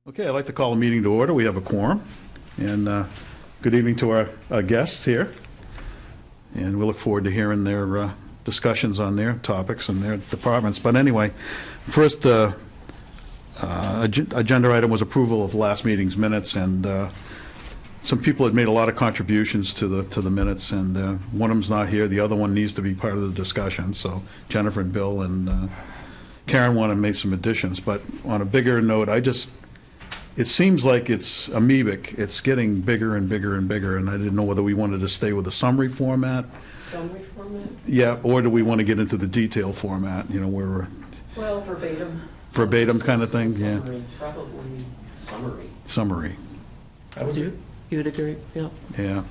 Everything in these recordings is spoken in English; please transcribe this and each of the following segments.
Okay, I'd like to call the meeting to order. We have a quorum. And good evening to our guests here. And we look forward to hearing their discussions on their topics and their departments. But anyway, first agenda item was approval of last meeting's minutes. And some people had made a lot of contributions to the minutes. And one of them's not here. The other one needs to be part of the discussion. So Jennifer and Bill and Karen wanted to make some additions. But on a bigger note, it seems like it's amoebic. It's getting bigger and bigger and bigger, and I didn't know whether we wanted to stay with the summary format. Summary format? Yeah, or do we want to get into the detail format, where we're... Well, verbatim. Verbatim kind of thing, yeah. Summary, probably summary. Summary. You would agree, yeah. Yeah.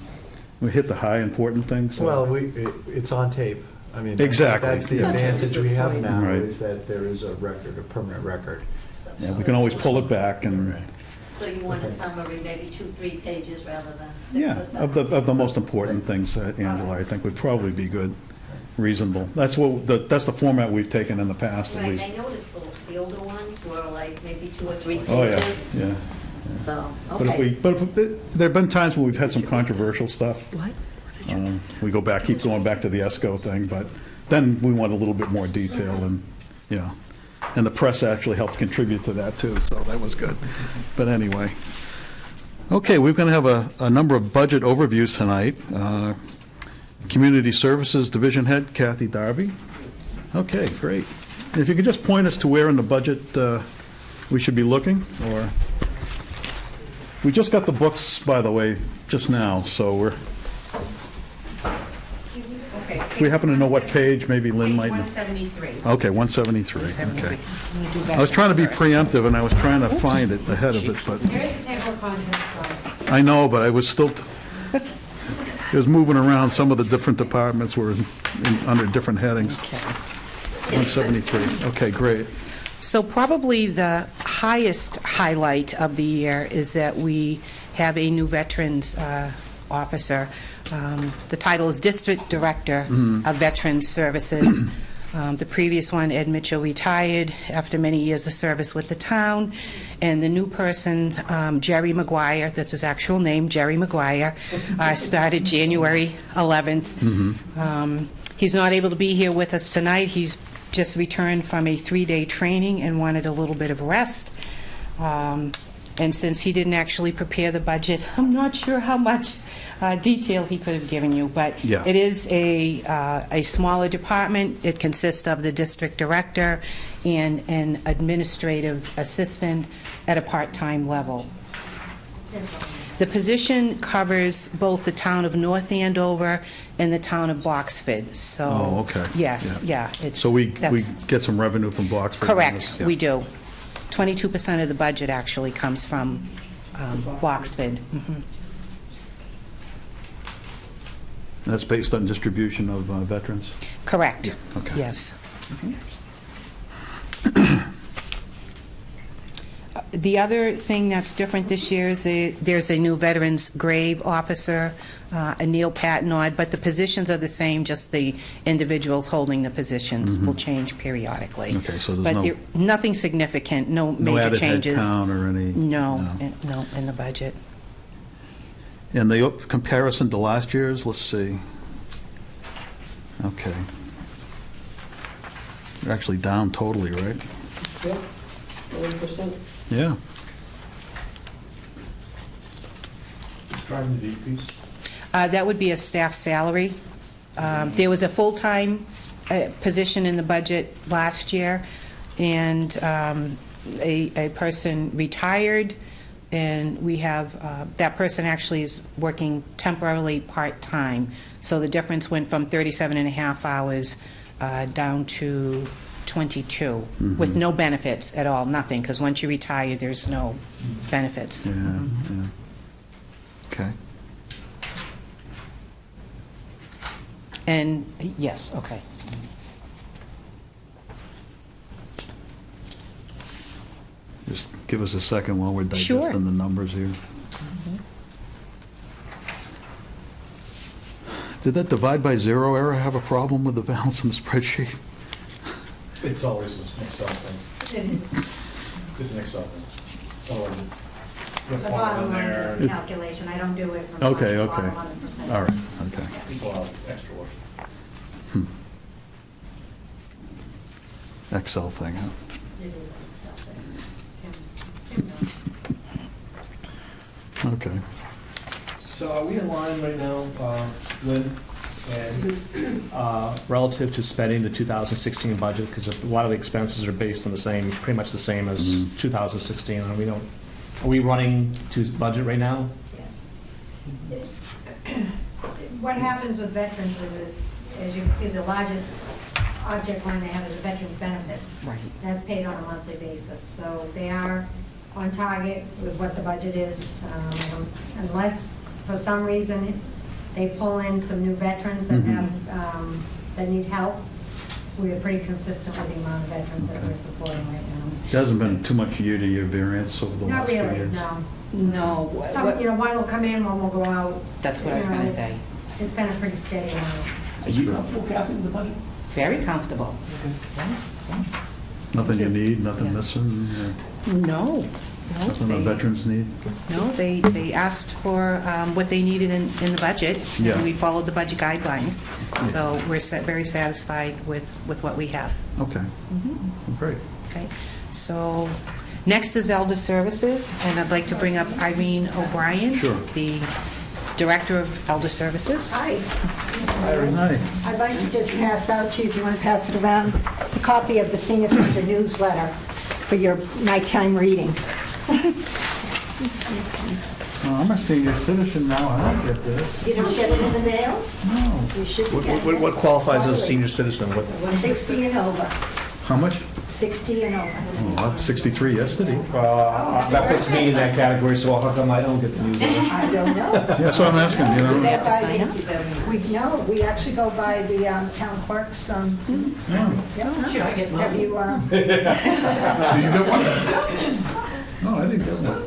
We hit the high important things. So. Well, it's on tape. I mean, exactly. That's the advantage we have now, right. is that there is a record, a permanent record. Yeah, we can always pull it back and... So you want a summary, maybe 2-3 pages rather than 6 Yeah, or 7? of the most important things, Angela, I think would probably be good, reasonable. That's the format we've taken in the past, at Right, least. I noticed the older ones were like maybe 2 or 3 pages. Oh, yeah, yeah. So, But okay. there have been times when we've had some controversial stuff. What? We keep going back to the ESCO thing, but then we want a little bit more detail and, and the press actually helped contribute to that too, so that was good. But anyway. Okay, we're going to have a number of budget overviews tonight. Community Services Division Head, Kathy Darby. Okay, great. And if you could just point us to where in the budget we should be looking, or... We just got the books, by the way, just now, so we're... Okay. If we happen to know what page, maybe Lynn might know. Page 173. Okay, 173, okay. I'm gonna do I was trying to be veterans first. preemptive, and I was trying to find it ahead of it, but Here's the table of contents, Bob. I know, but I was still, it was moving around. Some of the different departments were under different headings. 173, okay, great. So probably the highest highlight of the year is that we have a new veterans officer. The title is District Director of Veterans Services. The previous one, Ed Mitchell, retired after many years of service with the town. And the new person, Jerry McGuire, that's his actual name, Jerry McGuire, started January 11th. He's not able to be here with us tonight. He's just returned from a 3-day training and wanted a little bit of rest. And since he didn't actually prepare the budget, I'm not sure how much detail he could have given you, but Yeah. it is a smaller department. It consists of the district director and an administrative assistant at a part-time level. The position covers both the town of North Andover and the town of Boxford, so... Oh, okay. Yes, yeah. it's- So we that's- get some revenue from Boxford? on Correct, this, yeah. we do. 22% of the budget actually comes from Boxford. Mhm. That's based on distribution of veterans? Correct, Okay. yes. The other thing that's different this year is there's a new Veterans Grave Officer, Neil Patnod, but the positions are the same, just the individuals holding the positions will change periodically. Okay, so there's But no- nothing significant, no No major added changes. headcount or any? No, in the budget. And the comparison to last year's, let's see. Okay. They're actually down totally, right? Yeah, 1%. Yeah. Driving the decrease? That would be a staff salary. There was a full-time position in the budget last year, and a person retired, and we have, that person actually is working temporarily part-time. So the difference went from 37 and a half hours down to 22, with no benefits at all, nothing, because once you retire, there's no benefits. Yeah, yeah. Okay. And, yes, okay. Just give us a second while we're Sure. digesting the numbers here. Did that divide by zero error have a problem with the balance in the spreadsheet? It's always an Excel thing. It is. It's an Excel thing. The bottom line is the calculation, I don't do it from Okay, the okay. bottom line of percentage. All right, okay. It's a lot of extra work. Excel thing, huh? It is something. Tim knows. Okay. So are we in line right now, Lynn, and relative to spending the 2016 budget? Because a lot of the expenses are based on the same, pretty much the same as 2016, and are we running to budget right now? Yes. What happens with veterans is, as you can see, the largest object line they have is the veterans benefits. Right. That's paid on a monthly basis. So they are on target with what the budget is, unless for some reason they pull in some new veterans that have, that need help. We are pretty consistent with the amount of veterans that we're supporting right now. There hasn't been too much year-to-year variance over the Not last few really, years? no. No. Some, one will come in, one will go out. That's what I was You know, gonna it's- say. It's been a pretty steady amount. Are you comfortable, Kathy, with the budget? Very comfortable. Yes, yes. Nothing you need, nothing Yeah. missing? No. Nothing the veterans need? No, they asked for what they needed in the budget. Yeah. And we followed the budget guidelines. So we're very satisfied with what we have. Okay, great. Okay, so next is Elder Services, and I'd like to bring up Irene O'Brien. Sure. The Director of Elder Services. Hi. Hi. I'd like to just pass out to you, if you want to pass it around, it's a copy of the Senior Center newsletter for your nighttime reading. I'm a senior citizen now, I don't get this. You don't get it in the mail? No. You should get it. What qualifies as a senior citizen? 60 and over. How much? 60 and over. Oh, I was 63 yesterday. That puts me in that category, so how come I don't get the newsletter? I don't know. Yeah, that's what I'm asking, you They know? have to sign up? We actually go by the town clerk's. Yeah. Should I get Have mine? you, Did you get one? No, I didn't get one.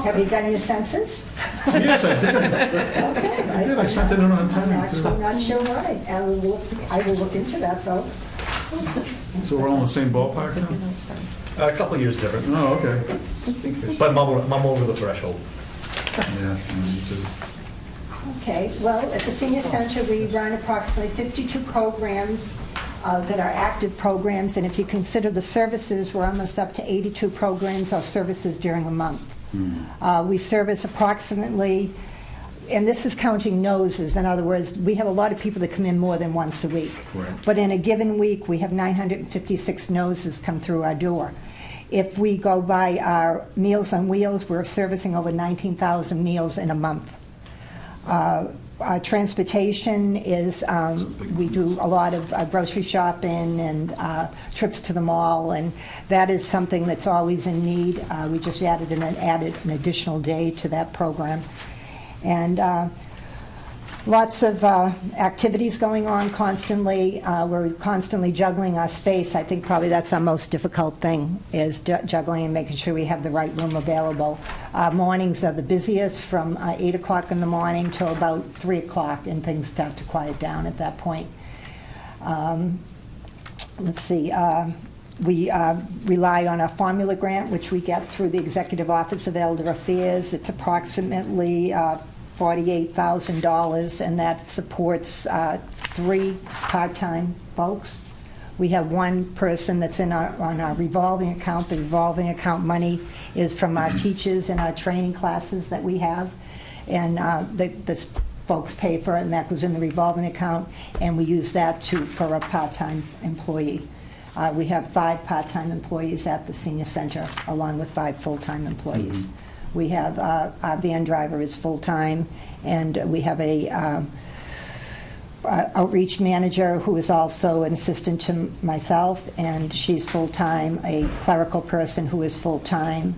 have you done your census? Yes, I did. Okay. I did, I sent it in on I'm time, actually too. not sure why. I will look into that, though. So we're all in the same ballpark now? A couple of years different, Oh, okay. but I'm over the threshold. Yeah, me too. Okay, well, at the Senior Center, we run approximately 52 programs that are active programs, and if you consider the services, we're almost up to 82 programs or services during a month. We service approximately, and this is counting noses, in other words, we have a lot of people that come in more than once a week. Right. But in a given week, we have 956 noses come through our door. If we go by our Meals on Wheels, we're servicing over 19,000 meals in a month. Our transportation is, we do a lot of grocery shopping and trips to the mall, and that is something that's always in need. We just added an additional day to that program. And lots of activities going on constantly. We're constantly juggling our space. I think probably that's our most difficult thing, is juggling and making sure we have the right room available. Mornings are the busiest, from 8 o'clock in the morning till about 3 o'clock, and things start to quiet down at that point. Let's see. We rely on a formula grant, which we get through the Executive Office of Elder Affairs. It's approximately $48,000, and that supports 3 part-time folks. We have one person that's on our revolving account. The revolving account money is from our teachers and our training classes that we have, and the folks pay for it, and that goes in the revolving account, and we use that for a part-time employee. We have 5 part-time employees at the Senior Center, along with 5 full-time employees. We have, our van driver is full-time, and we have a outreach manager who is also an assistant to myself, and she's full-time, a clerical person who is full-time,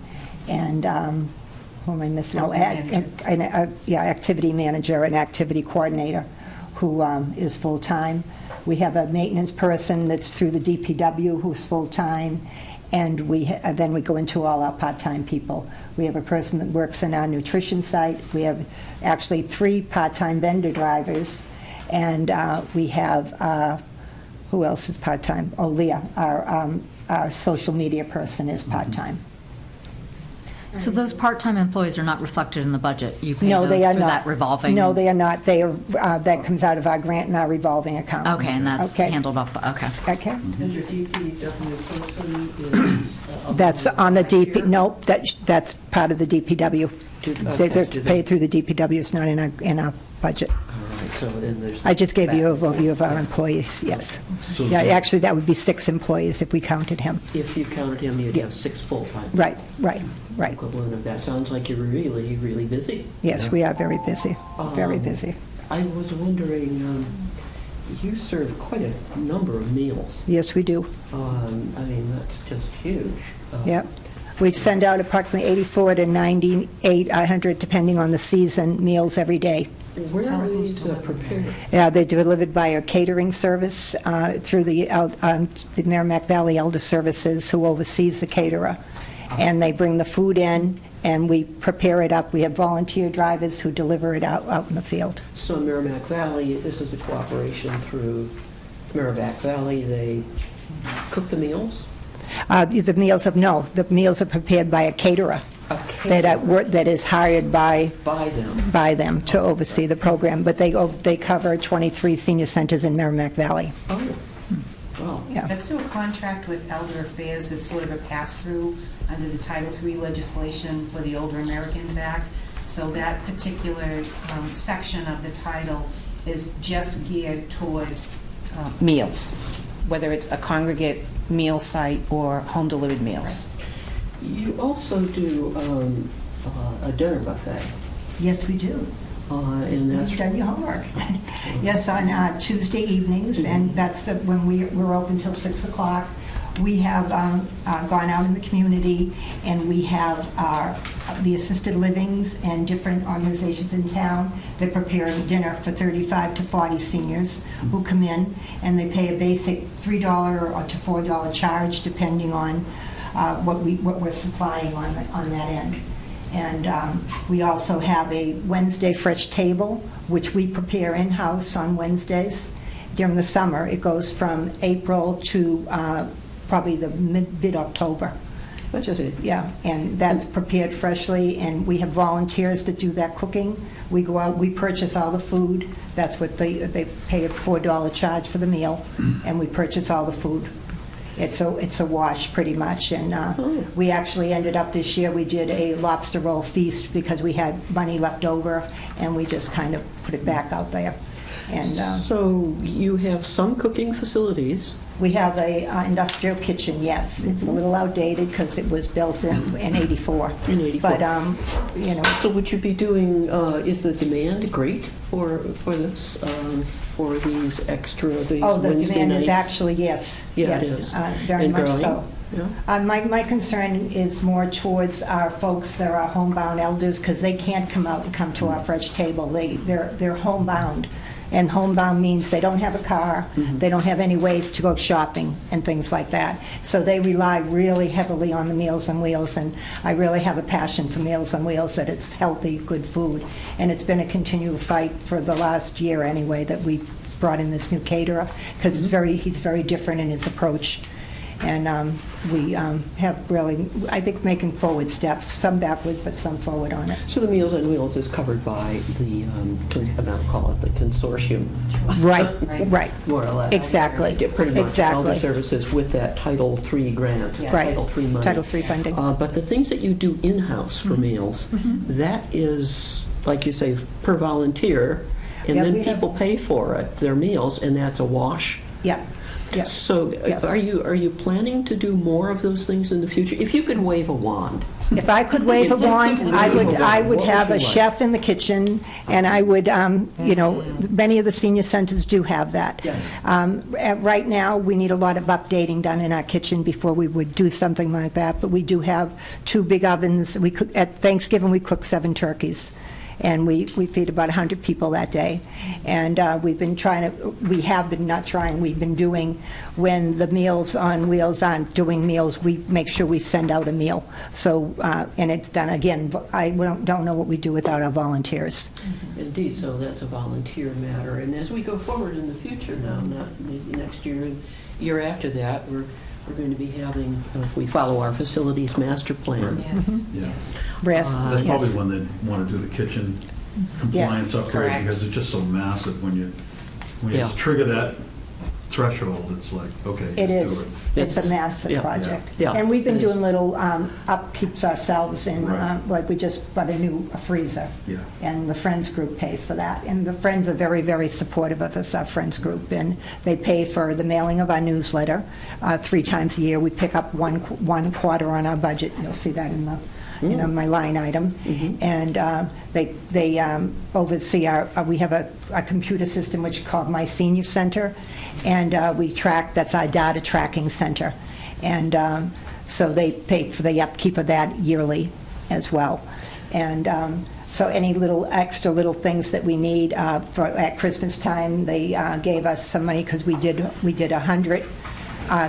and who am I missing? Oh, activity manager and activity coordinator who is full-time. We have a maintenance person that's through the DPW who's full-time, and then we go into all our part-time people. We have a person that works in our nutrition site. We have actually 3 part-time vendor drivers, and we have, who else is part-time? Oh, Leah, our social media person is part-time. So those part-time employees are not reflected in the budget? You pay No, those they are through not. that revolving? No, they are not. They are, that comes out of our grant and our revolving account. Okay, and that's Okay. handled off, okay. Okay. And your DPW person is? That's on the DP, nope, that's part of the DPW. They're Do paid through the DPW, it's not in our budget. All right, so then there's. I just gave you an overview of our employees, yes. Yeah, actually, that would be 6 employees if we counted him. If you counted him, you'd have 6 full-time. Right. Equivalent of that. Sounds like you're really, really busy. Yes, we are very busy, very busy. I was wondering, you serve quite a number of meals. Yes, we do. I mean, that's just huge. Yep. We send out approximately 84 to 98, depending on the season, meals every day. Where are these prepared? Yeah, they're delivered by a catering service through the Merrimack Valley Elder Services, who oversees the caterer. And they bring the food in, and we prepare it up. We have volunteer drivers who deliver it out in the field. So Merrimack Valley, this is a cooperation through Merrimack Valley. They cook the meals? The meals are prepared by a caterer that is hired by them to oversee the program. But they cover 23 senior centers in Merrimack Valley. Oh, wow. Yeah. That's through a contract with Elder Affairs. It's sort of a pass-through under the Title III legislation for the Older Americans Act. So that particular section of the title is just geared towards meals, whether it's a congregate meal site or home-delivered meals. You also do a dinner buffet. Yes, we do. And that's You've done your homework. Yes, on Tuesday evenings, and that's when we're open till 6 o'clock. We have gone out in the community, and we have the assisted livings and different organizations in town that prepare dinner for 35 to 40 seniors who come in, and they pay a basic $3 to $4 charge, depending on what we're supplying on that end. And we also have a Wednesday fresh table, which we prepare in-house on Wednesdays. During the summer, it goes from April to probably the mid-October. That's it. Yeah, and that's prepared freshly, and we have volunteers that do that cooking. We go out, we purchase all the food. That's what they pay a $4 charge for the meal, and we purchase all the food. It's a wash, pretty much, and we actually ended up this year, we did a lobster roll feast because we had money left over, and we just kind of put it back out there. And so you have some cooking facilities. we have a industrial kitchen, yes. It's a little outdated because it was built in '84. In 84. But, you know, So would you be doing, is the demand great for this, for these extra, these oh, the Wednesday demand is nights? actually, yes. Yeah, it yes, is. very And much growing? so. Yeah. My concern is more towards our folks that are homebound elders, because they can't come out and come to our fresh table. They're homebound, and homebound means they don't have a car, they don't have any ways to go shopping and things like that. So they rely really heavily on the Meals on Wheels, and I really have a passion for Meals on Wheels, that it's healthy, good food. And it's been a continual fight for the last year anyway, that we brought in this new caterer, because he's very different in his approach. And we have really, I think, making forward steps, some backwards, but some forward on it. So the Meals on Wheels is covered by the, I'll call it the consortium. Right. More or less. Exactly. Get pretty much all the Exactly. services with that Title III grant. Right. Title III money. Title III funding. But the things that you do in-house for meals, that is, like you say, per volunteer, and Yeah, then we have- people pay for it, their meals, and that's a wash. Yeah. Yeah. So Yeah. are you planning to do more of those things in the future? If you could wave a wand. If I could wave a wand, I would have a chef in the kitchen, and I would, many of the senior centers do have that. Yes. Right now, we need a lot of updating done in our kitchen before we would do something like that, but we do have 2 big ovens. At Thanksgiving, we cook 7 turkeys, and we feed about 100 people that day. And we've been doing, when the Meals on Wheels aren't doing meals, we make sure we send out a meal. So, and it's done, again, I don't know what we do without our volunteers. Indeed, so that's a volunteer matter. And as we go forward in the future now, not maybe next year and year after that, we're we're going to be having, if we follow our facilities master plan. Yes, Yeah. yes. Rest, That's probably yes. when they want to do the kitchen compliance upgrade, correct. because it's just so massive when you Yeah. trigger that threshold, it's like, okay, It just is. do it. It's a massive Yeah. project. Yeah. And we've been It is. doing little upkeeps ourselves, and Right. like we just bought a new freezer. Yeah. And the Friends Group paid for that. And the Friends are very, very supportive of us, our Friends Group. And they pay for the mailing of our newsletter 3 times a year. We pick up one quarter on our budget. You'll see that in the, my line item. And they oversee we have a computer system which is called My Senior Center. And that's our data tracking center. And so they pay for the upkeep of that yearly as well. And so any little extra little things that we need at Christmas time, they gave us some money because we did 100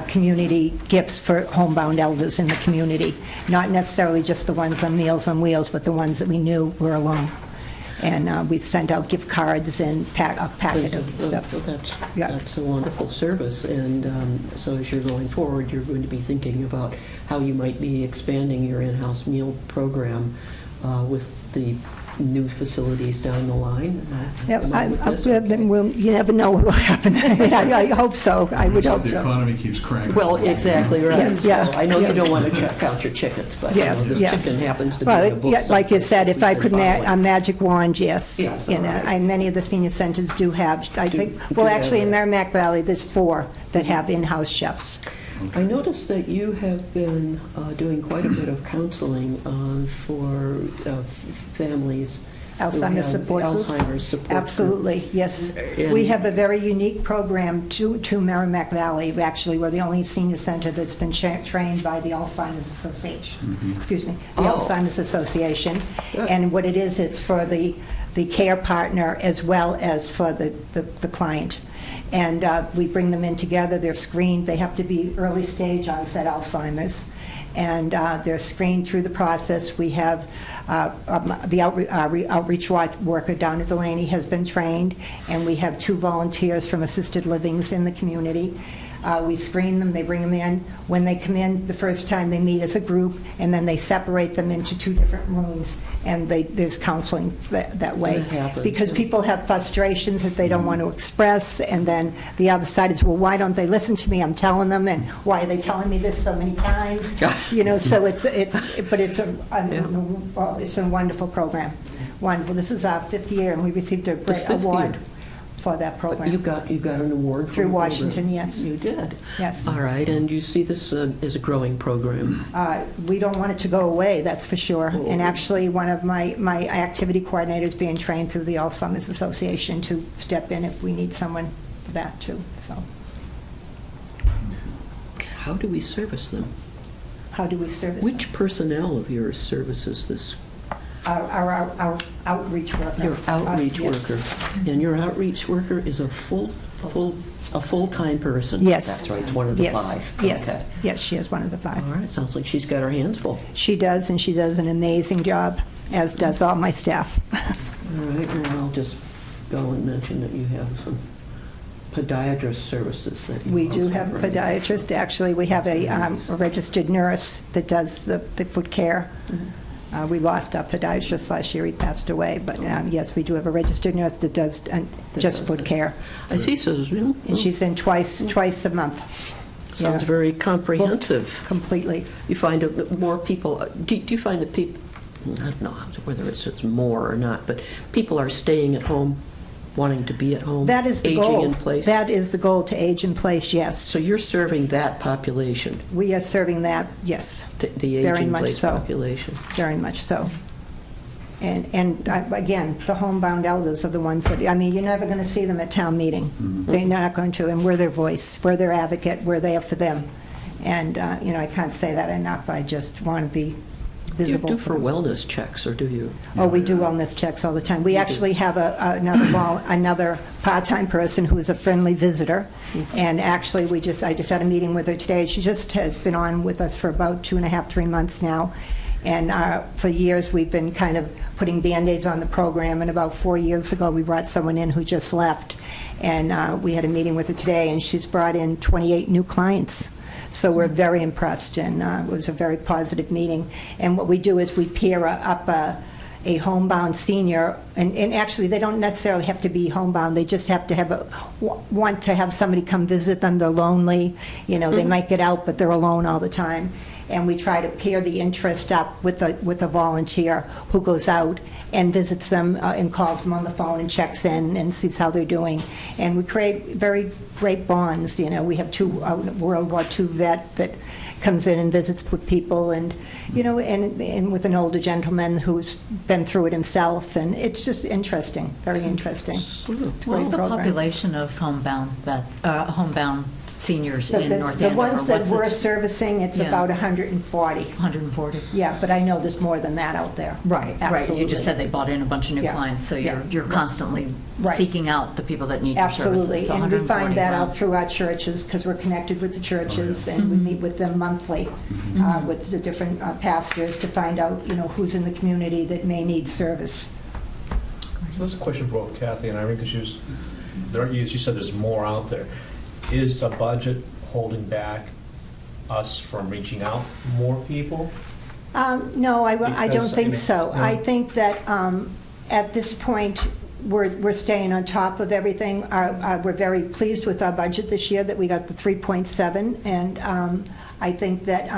community gifts for homebound elders in the community. Not necessarily just the ones on Meals on Wheels, but the ones that we knew were alone. And we sent out gift cards and a packet of stuff. That's a wonderful service, and so as you're going forward, you're going to be thinking about how you might be expanding your in-house meal program with the new facilities down the line. Yeah, you never know what will happen. I hope so. I would hope The so. economy keeps cranking. Well, exactly right. Yeah, So I know yeah. you don't want to count your chickens, but Yes, this yeah. chicken happens to be Well, a book. yeah, like you said, if I could following. a magic wand, yes. Yes, And all right. many of the senior centers do have, I think, do well, have actually, in that. Merrimack Valley, there's 4 that have in-house chefs. I noticed that you have been doing quite a bit of counseling for families who Alzheimer's have support groups. Alzheimer's support group. Absolutely, yes. And- We have a very unique program to Merrimack Valley. Actually, we're the only senior center that's been trained by the Alzheimer's Association. Excuse me, the Oh. Alzheimer's Association. Good. And what it is, it's for the care partner as well as for the client. And we bring them in together, they're screened, they have to be early stage onset Alzheimer's, and they're screened through the process. We have the outreach worker down at Delaney has been trained, and we have 2 volunteers from assisted livings in the community. We screen them, they bring them in. When they come in the first time, they meet as a group, and then they separate them into 2 different rooms, and there's counseling that way. That happens, Because yeah. people have frustrations that they don't want to express, and then the other side is, well, why don't they listen to me? I'm telling them, and why are they telling me this so many times? So it's a wonderful program. Wonderful. This is our 5th year, and we received a great 5th award year. for that program. You got an award Through from the Washington, program. yes. You did. Yes. All right, and you see this as a growing program. We don't want it to go away, that's for sure. And actually, one of my activity coordinators being trained through the Alzheimer's Association to step in if we need someone for that, too. So How do we service them? how do we service them? Which personnel of yours services this? Our outreach worker. Your outreach Yes. worker. And your outreach worker is a full-time person? Yes. That's right, it's one of the Yes. 5. Yes, Okay. yes, she is one of the 5. All right, sounds like she's got her hands full. She does, and she does an amazing job, as does all my staff. All right, and I'll just go and mention that you have some podiatrist services that you We do also have a bring. podiatrist. Actually, we have a registered nurse that does the foot care. We lost our podiatrist last year, he passed away, but yes, we do have a registered nurse that does just does foot that. care. I see, so, And she's in twice a month. sounds Yeah. very comprehensive. Completely. You find that more people, do you find that people, I don't know whether it's more or not, but people are staying at home, wanting to be at home? That is the goal. Aging in place? That is the goal, to age in place, yes. So you're serving that population, We are serving that, yes, the Very age in much place so. population? very much so. And again, the homebound elders are the ones that, you're never going to see them at town meeting. They're not going to, and we're their voice, we're their advocate, we're there for them. And, I can't say that enough, I just want to be Do you visible. do for wellness checks, or do you? Oh, we do wellness checks all the time. We actually have another part-time person who is a friendly visitor, and actually, I just had a meeting with her today. She just has been on with us for about 2.5, 3 months now, and for years, we've been kind of putting Band-Aids on the program, and about 4 years ago, we brought someone in who just left, and we had a meeting with her today, and she's brought in 28 new clients. So we're very impressed, and it was a very positive meeting. And what we do is we pair up a homebound senior, and actually, they don't necessarily have to be homebound, they just have to want to have somebody come visit them. They're lonely, they might get out, but they're alone all the time. And we try to pair the interest up with a volunteer who goes out and visits them and calls them on the phone and checks in and sees how they're doing. And we create very great bonds. We have two World War II vet that comes in and visits with people, and and with an older gentleman who's been through it himself, and it's just interesting, very interesting. It's a What's great the program. population of homebound seniors in North The Andover? ones that What's we're it? servicing, it's Yeah. about 140. 140? Yeah, but I know there's more than that out there. Right. You Absolutely. just said they bought in a bunch of new Yeah. clients, so Yeah. you're constantly Right. seeking out the people that need your services. Absolutely, So and we 140, find that wow. out through our churches, because we're connected with the churches, and we meet with them monthly, with the different pastors, to find out, who's in the community that may need service. So that's a question for both Kathy and Irene, because you said there's more out there. Is the budget holding back us from reaching out more people? No, I don't Because, think so. no. I think that at this point, we're staying on top of everything. We're very pleased with our budget this year, that we got the 3.7, and I think that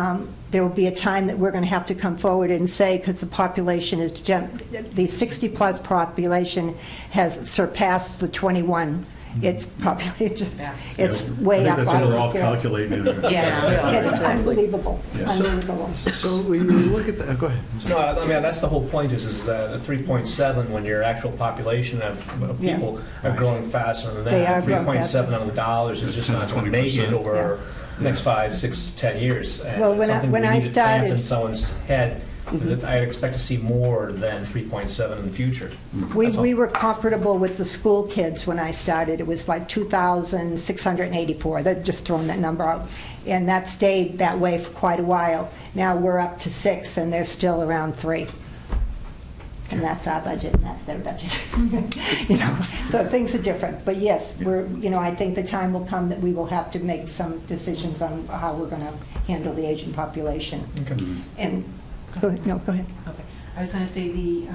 there will be a time that we're going to have to come forward and say, because the population is, the 60-plus population has surpassed the 21. It's way up. I think that's what we're all scale. calculating. It's unbelievable, Yes. unbelievable. So when you look at that, go ahead. No, I mean, that's the whole point is that a 3.7, when your actual population of Yeah. people are growing faster than They are that, growing 3.7 on the dollars is just not going to make it 20%. over the next 5, 6, 10 years. And Well, it's when I- something when we I need to plant started- in someone's head, that I'd expect to see more than 3.7 in the future. That's all. We were comparable with the school kids when I started. It was like 2,684. They're just throwing that number out. And that stayed that way for quite a while. Now we're up to 6, and they're still around 3. And that's our budget, and that's their budget. So things are different. But yes, I think the time will come that we will have to make some decisions on how we're going to handle the aging population. Okay. And, go ahead. No, go ahead. Okay. I was going to say the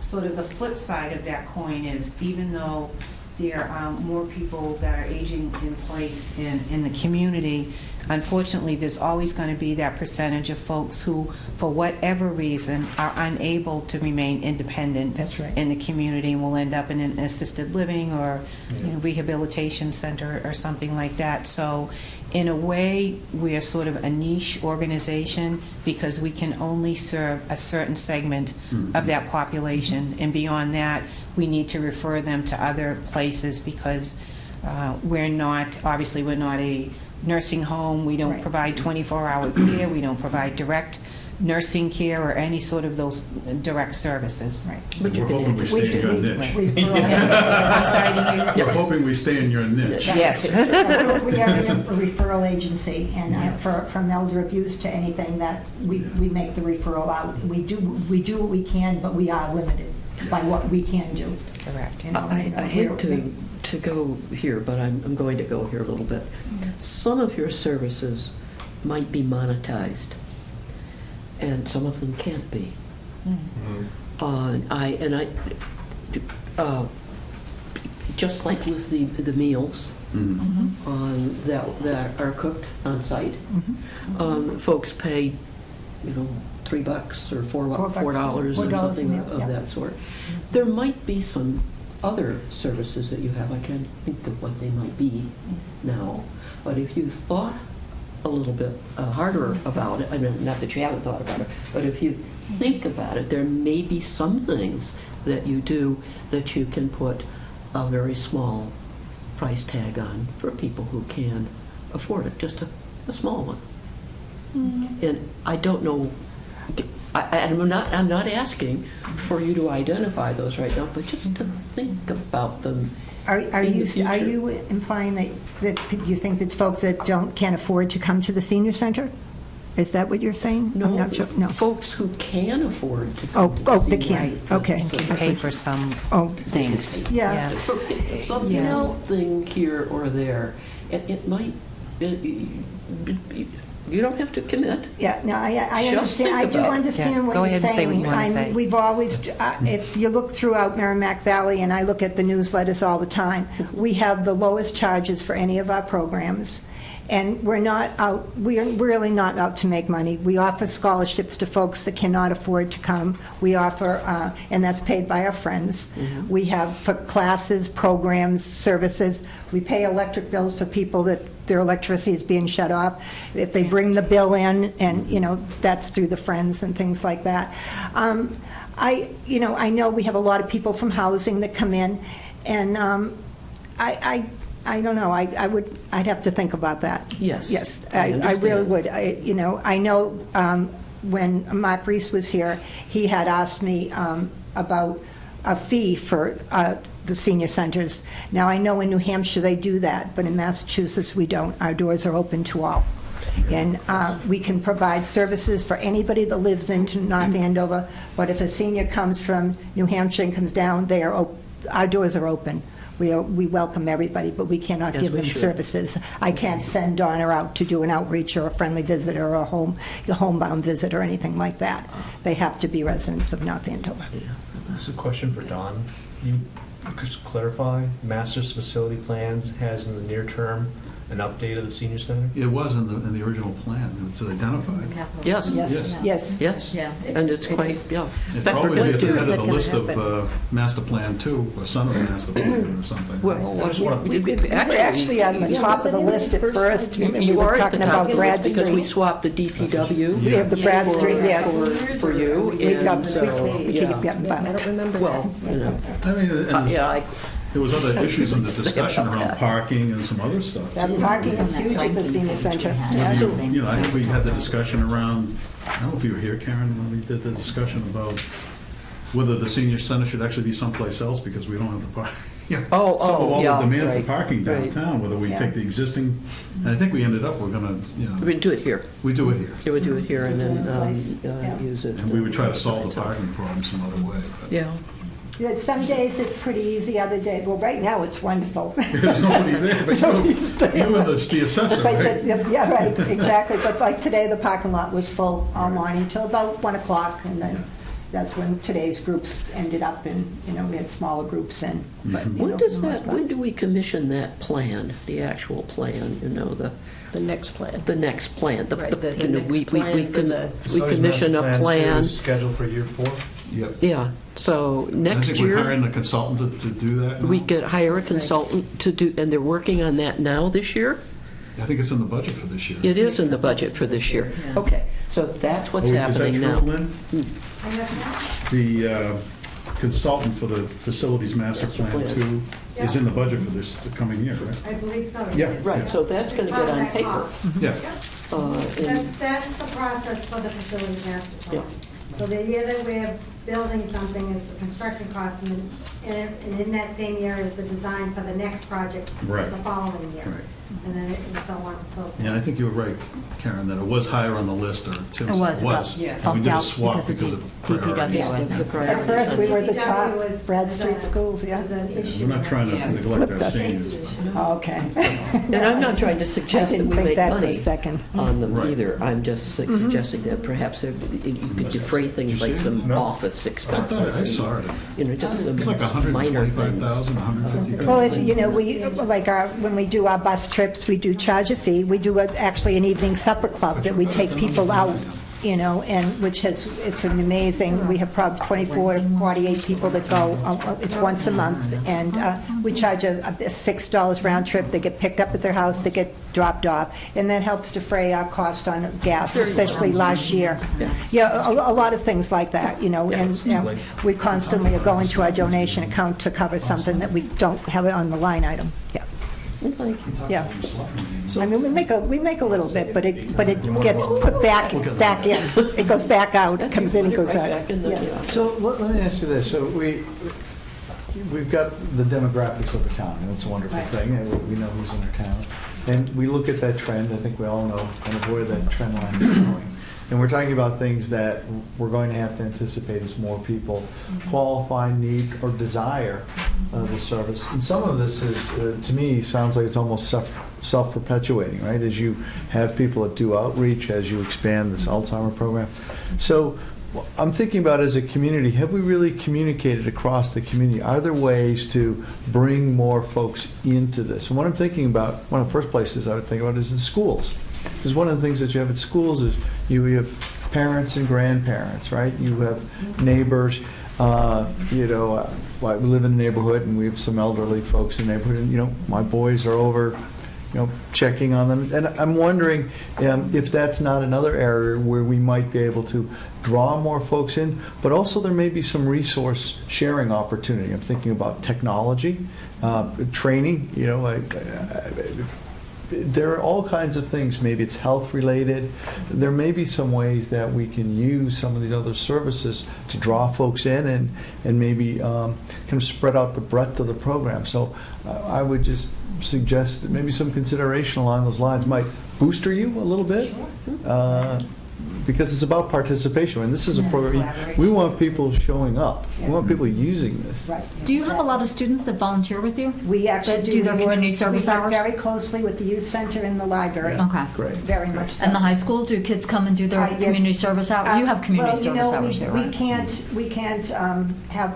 sort of the flip side of that coin is, even though there are more people that are aging in place in the community, unfortunately, there's always going to be that percentage of folks who, for whatever reason, are unable to remain independent. That's right. In the community, and will end up in an assisted living or rehabilitation center or something like that. So in a way, we are sort of a niche organization because we can only serve a certain segment of that population. And beyond that, we need to refer them to other places because we're not a nursing home. We don't Right. provide 24-hour care. We don't provide direct nursing care or any sort of those direct services. Right. But we're hoping we stay in your niche. I'm sorry to hear. We're hoping we stay in your niche. Yes. We are a referral agency, and from elder abuse to anything that we make the referral out. We do what we can, but we are limited by what we can do. Correct. I hate to go here, but I'm going to go here a little bit. Some of your services might be monetized, and some of them can't be. Just like with the meals that are cooked on site, folks pay, $3 or $4 or something a meal, of yeah. that sort. There might be some other services that you have. I can't think of what they might be now, but if you thought a little bit harder about it, I mean, not that you haven't thought about it, but if you think about it, there may be some things that you do that you can put a very small price tag on for people who can afford it, just a small one. And I don't know, I'm not asking for you to identify those right now, but just to think about them. Are in the future. you implying that you think that folks that can't afford to come to the senior center? Is that what you're saying? I'm not sure. No. Folks who can afford to come to Oh, the they senior can. Okay. center. Pay for some Oh, things. Yeah. Something here or there. It might You don't have to commit. Yeah, no, I Just understand, I think do about it. understand Yeah, what go you're ahead and say what saying. you wanna say. We've always, if you look throughout Merrimack Valley, and I look at the newsletters all the time, we have the lowest charges for any of our programs, and we're really not out to make money. We offer scholarships to folks that cannot afford to come. We offer, and that's paid by our friends. We have for classes, programs, services. We pay electric bills for people that their electricity is being shut off. If they bring the bill in, and, that's through the friends and things like that. I know we have a lot of people from housing that come in, and I don't know, I'd have to think about that. Yes, Yes, I I really understand. would. I know when Mark Reese was here, he had asked me about a fee for the senior centers. Now, I know in New Hampshire they do that, but in Massachusetts we don't. Our doors are open to all. And we can provide services for anybody that lives into North Andover, but if a senior comes from New Hampshire and comes down, our doors are open. We welcome everybody, but we cannot As give we them should. services. I can't send Donna out to do an outreach or a friendly visit or a homebound visit or anything like that. They have to be residents of North Andover. This is a question for Don. You could clarify, Master's Facility Plans has in the near term an update of the senior center? It was in the original plan, it's identified. Yes, Yes, yes. yes. Yeah. And it's quite, yeah. It'd In fact, we're probably going be at the to- head of the gonna list happen? of Master Plan 2, or Son of Master Plan, or something. Well, We're actually on the top of the list at first. We You were are at the talking top about of the Brad list because we Street. swapped the DPW. We have the Brad for- Street, yes. For you, We and so, keep yeah. getting bumped. Well, I mean, and yeah, there was other issues in the Say discussion about around that. parking and some other stuff, That too. parking is huge at the senior center. I think we had the discussion around, I don't know if you were here, Karen, when we did the discussion about whether the senior center should actually be someplace else because we don't have the park. Some of all yeah, the demand right, for parking right. downtown, whether we Yeah. take the existing, and I think we ended up, we're gonna, we do it here. we do it here. You would do it here and then Yeah. use it. And we would try to solve the parking problem some other way. but Yeah. Yeah, some days it's pretty easy, other days, well, right now it's wonderful. There's nobody there, but you and the assessor, But, right? yeah, right, exactly. But like today, the parking lot was full all morning till about 1 o'clock, and then that's when today's groups ended up, and, we had smaller groups in. But, When does for the most that, part. when do we commission that plan, the actual plan, The next plan. the next plan? Right, the you know, next we plan for the- we commission a plan. Scheduled for year 4? Yep. Yeah, so next I think we're year, hiring a consultant to do that now. we could hire a consultant to do, and they're working on that now this year? I think it's in the budget for this year. It is in the budget for this year. Yeah. Okay, so that's what's Is happening that now. true, Lynn? The consultant for the facilities master plan 2 is in the budget for this coming year, right? I believe so. Yeah. Right, so that's going to get on paper. Yeah. And- That's the process for the facilities master plan. So the year that we're building something is the construction cost, and in that same year is the design for the next project Right. the following year. Right. And then, and so on and so forth. Yeah, I think you were right, Karen, that it was higher on the list, or Tim said It was, was. yeah. And we did a Bumped out swap because of because of DPW, priorities. I think. the At priorities. first, we were the DPW top, was- Brad was Street a- schools, yeah. was an issue. We're not trying to neglect Flipped our us. seniors. but- Oh, okay. And I'm not trying to suggest that didn't we think make that for a money second. on them Right. either. I'm just suggesting that perhaps you could defray things like some No. office I thought I expenses, saw it. just some It's like minor things. $125,000, $150,000. Well, we, like when we do our bus trips, we do charge a fee. We do actually an evening supper club that we take people out, and which it's an amazing, we have probably 24 to 48 people that go, it's once a month, and we charge a $6 round trip. They get picked up at their house, they get dropped off, and that helps defray our cost on gas, especially last year. Yeah, a lot of things like that, and we constantly are going to our donation account to cover something that we don't have it on the line item. Yeah. Well, thank you. Yeah. I mean, we make a little bit, but it gets put back in. It goes back out, it comes in and goes Right out. back in the- Yes. So let me ask you this, so we've got the demographics of the town, and it's a wonderful Right. thing, and we know who's in our town. And we look at that trend, I think we all know kind of where that trend line is going. And we're talking about things that we're going to have to anticipate as more people qualify, need, or desire the service. And some of this is, to me, sounds like it's almost self-perpetuating, right? As you have people that do outreach, as you expand this Alzheimer program. So I'm thinking about, as a community, have we really communicated across the community? Are there ways to bring more folks into this? And what I'm thinking about, one of the first places I would think about is the schools. Because one of the things that you have at schools is you have parents and grandparents, right? You have neighbors. We live in a neighborhood, and we have some elderly folks in the neighborhood, and, my boys are over, checking on them. And I'm wondering if that's not another area where we might be able to draw more folks in, but also there may be some resource sharing opportunity. I'm thinking about technology, training, there are all kinds of things. Maybe it's health related. There may be some ways that we can use some of these other services to draw folks in and maybe kind of spread out the breadth of the program. So I would just suggest that maybe some consideration along those lines might booster you a little bit. Because it's about participation. And this is a program, we want people showing up. We want people using this. Right. Do you have a lot of students that volunteer with you? We actually That do their We community work- service We work hours? very closely with the youth center in the library. Okay. Great. Very much so. And the high school, do kids come and do their Yes. community service hours? You have community service hours here, we right? can't have,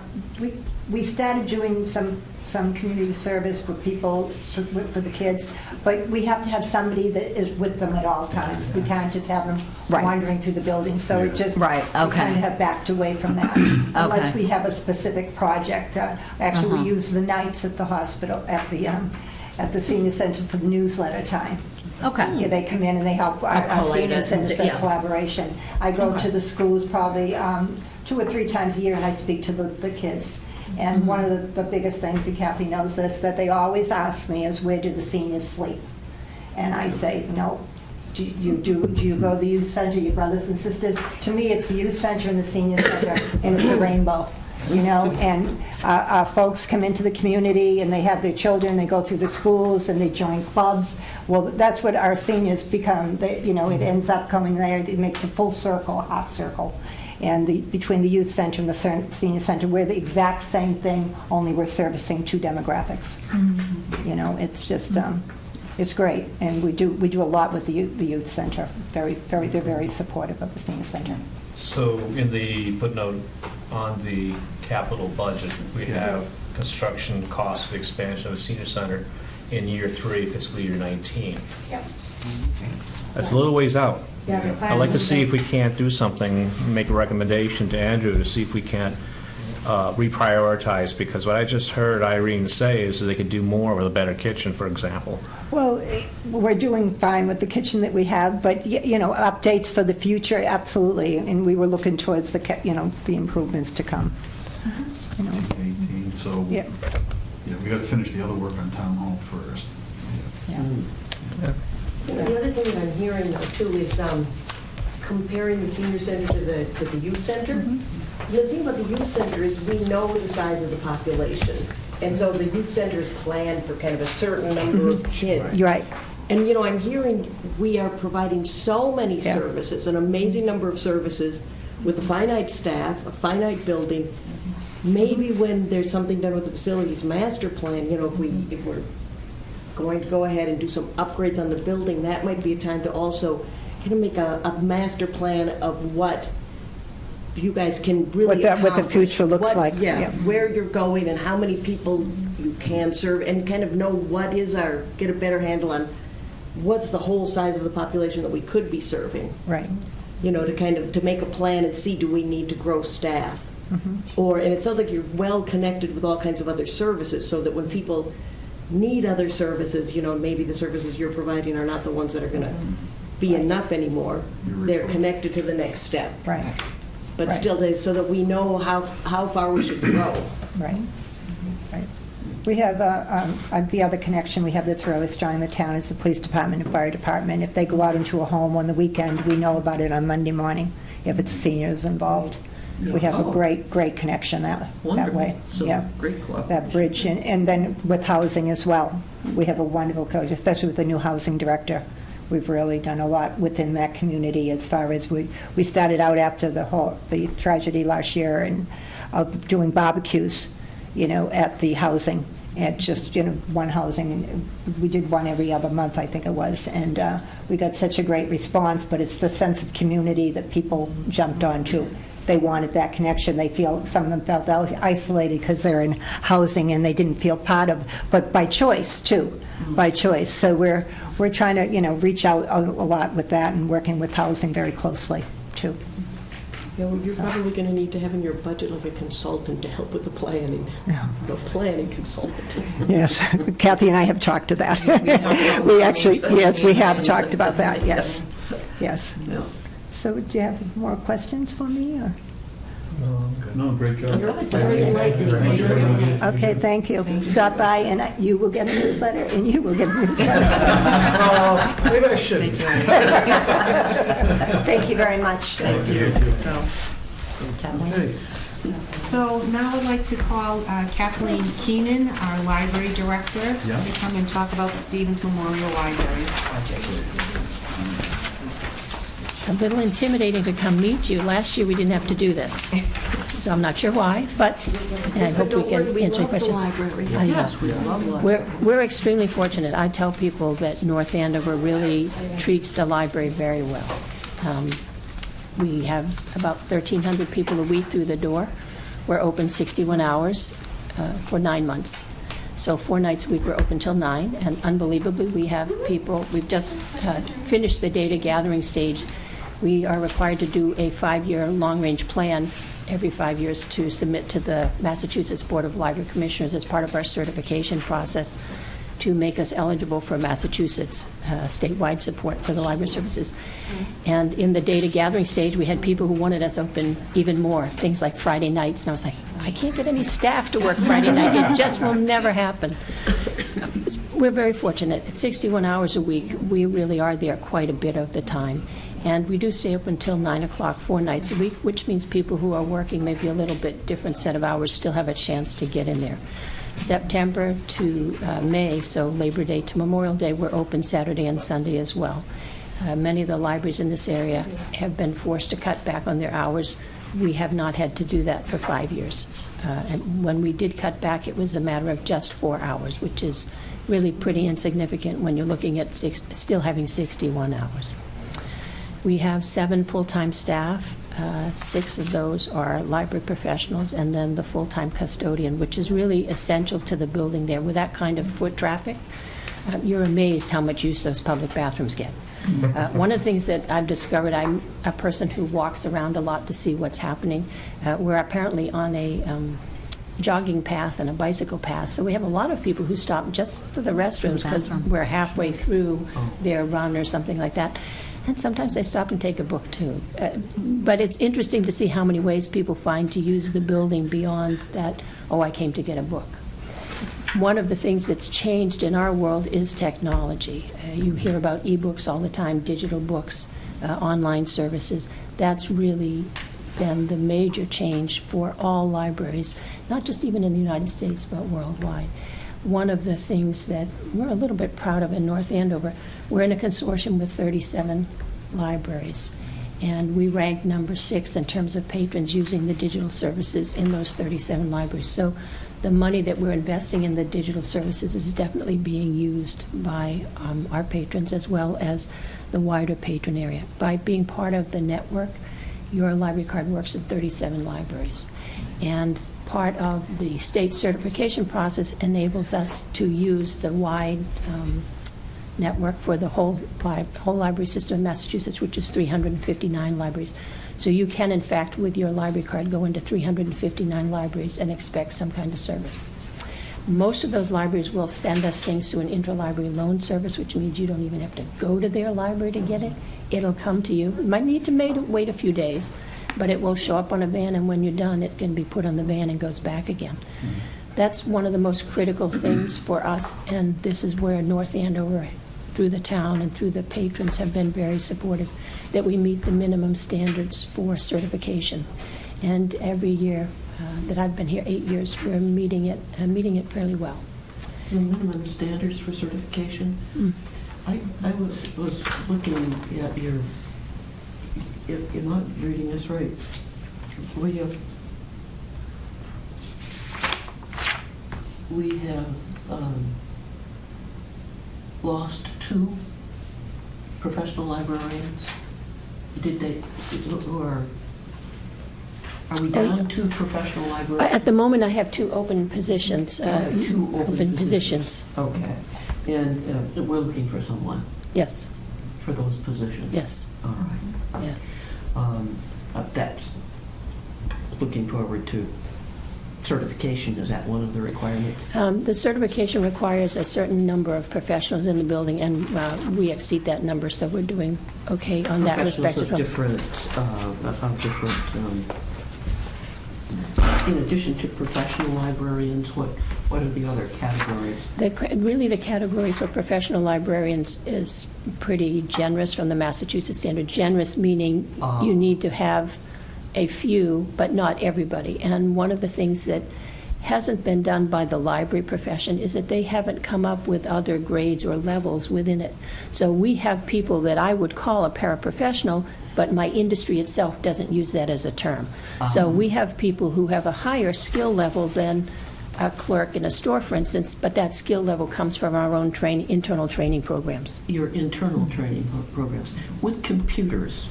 we started doing some community service for people, for the kids, but we have to have somebody that is with them at all times. We can't just have them Right. wandering through the building, so it just, Right, we okay. kind of have backed away from that. Unless we have a specific project. Actually, we use the nights at the hospital, at the senior center for the newsletter time. Okay. Yeah, they come in and they help our collate senior it center and- yeah. collaboration. I go Okay. to the schools probably 2 or 3 times a year, and I speak to the kids. And Mm-hmm. one of the biggest things, and Kathy knows this, that they always ask me is, where do the seniors sleep? And I say, no. Do you go to the youth center, your brothers and sisters? To me, it's the youth center and the senior center, and it's a rainbow. And our folks come into the community, and they have their children, they go through the schools, and they join clubs. Well, that's what our seniors become. It ends up coming there, it makes a full circle, a half circle. And between the youth center and the senior center, we're the exact same thing, only we're servicing 2 demographics. It's just, it's great, and we do a lot with the youth center. They're very supportive of the senior center. So in the footnote on the capital budget, we have construction costs for the expansion of the senior center in year 3, fiscal year 19. Yep. That's a little ways out. Yeah, the plan I'd like to is- see if we can't do something, make a recommendation to Andrew to see if we can't reprioritize, because what I just heard Irene say is that they could do more with a better kitchen, for example. Well, we're doing fine with the kitchen that we have, but, updates for the future, absolutely. And we were looking towards the improvements to come. 18, so, Yeah. we got to finish the other work on town hall first. Yeah. The other thing that I'm hearing though too is comparing the senior center to the youth center. The thing about the youth center is we know the size of the population. And so the youth center is planned for kind of a certain number of kids. You're right. And, I'm hearing we are providing so many Yeah. services, an amazing number of services with a finite staff, a finite building. Maybe when there's something done with the facilities master plan, if we're going to go ahead and do some upgrades on the building, that might be a time to also kind of make a master plan of what you guys can really What the accomplish. future looks like, Yeah, yeah. where you're going and how many people you can serve, and kind of know get a better handle on what's the whole size of the population that we could be serving. Right. To make a plan and see, do we need to grow staff? Mm-hmm. And it sounds like you're well connected with all kinds of other services, so that when people need other services, maybe the services you're providing are not the ones that are going to be enough anymore. They're connected to the next step. Right. But Right. still, so that we know how far we should grow. Right. Right. We have, the other connection we have that's really strong in the town is the police department and fire department. If they go out into a home on the weekend, we know about it on Monday morning, if it's seniors involved. We have a great connection that way. So, Yeah. great collaboration. That bridge, and then with housing as well. We have a wonderful connection, especially with the new housing director. We've really done a lot within that community as far as we started out after the tragedy last year and doing barbecues, at the housing. at just, one housing. And we did one every other month, I think it was, and we got such a great response, but it's the sense of community that people jumped onto. They wanted that connection. Some of them felt isolated because they're in housing and they didn't feel part of, but by choice, too, by choice. So we're trying to, reach out a lot with that and working with housing very closely, too. Yeah, well, you're probably going to need to have in your budget like a consultant to help with the planning. Yeah. No, planning consultant. Yes, Kathy and I have talked to that. We actually, yes, we have talked about that, yes, yes. Yeah. So do you have more questions for me, or? No, great job. You're very enlightening. Okay, thank you. Stop by, and you will get a newsletter, and you will get a newsletter. Maybe I should. Thank you very much. Thank you. Okay. So now I'd like to call Kathleen Keenan, our library director, Yeah. to come and talk about the Stevens Memorial Library project. It's a little intimidating to come meet you. Last year, we didn't have to do this, so I'm not sure why, but I hope we can answer your questions. I know. Yes, we love the library. We're extremely fortunate. I tell people that North Andover really treats the library very well. We have about 1,300 people a week through the door. We're open 61 hours for 9 months. So 4 nights a week we're open till 9, and unbelievably, we have people, we've just finished the data gathering stage. We are required to do a 5-year long-range plan every 5 years to submit to the Massachusetts Board of Library Commissioners as part of our certification process to make us eligible for Massachusetts statewide support for the library services. And in the data gathering stage, we had people who wanted us open even more, things like Friday nights. And I was like, I can't get any staff to work Friday night. It just will never happen. We're very fortunate. At 61 hours a week, we really are there quite a bit of the time. And we do stay open until 9 o'clock 4 nights a week, which means people who are working maybe a little bit different set of hours still have a chance to get in there. September to May, so Labor Day to Memorial Day, we're open Saturday and Sunday as well. Many of the libraries in this area have been forced to cut back on their hours. We have not had to do that for 5 years. And when we did cut back, it was a matter of just 4 hours, which is really pretty insignificant when you're looking at still having 61 hours. We have 7 full-time staff. 6 of those are library professionals, and then the full-time custodian, which is really essential to the building there. With that kind of foot traffic, you're amazed how much use those public bathrooms get. One of the things that I've discovered, I'm a person who walks around a lot to see what's happening. We're apparently on a jogging path and a bicycle path, so we have a lot of people who stop just for the restrooms because we're halfway through their run or something like that. And sometimes they stop and take a book, too. But it's interesting to see how many ways people find to use the building beyond that, oh, I came to get a book. One of the things that's changed in our world is technology. You hear about e-books all the time, digital books, online services. That's really been the major change for all libraries, not just even in the United States, but worldwide. One of the things that we're a little bit proud of in North Andover, we're in a consortium with 37 libraries, and we ranked number 6 in terms of patrons using the digital services in those 37 libraries. So the money that we're investing in the digital services is definitely being used by our patrons as well as the wider patron area. By being part of the network, your library card works at 37 libraries. And part of the state certification process enables us to use the wide network for the whole library system in Massachusetts, which is 359 libraries. So you can, in fact, with your library card, go into 359 libraries and expect some kind of service. Most of those libraries will send us things through an interlibrary loan service, which means you don't even have to go to their library to get it. It'll come to you. You might need to wait a few days, but it will show up on a van, and when you're done, it can be put on the van and goes back again. That's one of the most critical things for us, and this is where North Andover, through the town and through the patrons, have been very supportive, that we meet the minimum standards for certification. And every year that I've been here, 8 years, we're meeting it fairly well. The minimum standards for certification. I was looking at your, if I'm not reading this right, we have lost 2 professional librarians. Did they, or are we down 2 professional librarians? At the moment, I have 2 open positions. 2 open positions. Okay. And we're looking for someone Yes, for those positions? yes, All right. yeah. That's looking forward to certification. Is that one of the requirements? The certification requires a certain number of professionals in the building, and we exceed that number, so we're doing okay on that respect. Professionals of different, in addition to professional librarians, what are the other categories? Really, the category for professional librarians is pretty generous from the Massachusetts standard. Generous meaning you need to have a few, but not everybody. And one of the things that hasn't been done by the library profession is that they haven't come up with other grades or levels within it. So we have people that I would call a paraprofessional, but my industry itself doesn't use that as a term. So we have people who have a higher skill level than a clerk in a store, for instance, but that skill level comes from our own internal training programs. Your internal training programs. With computers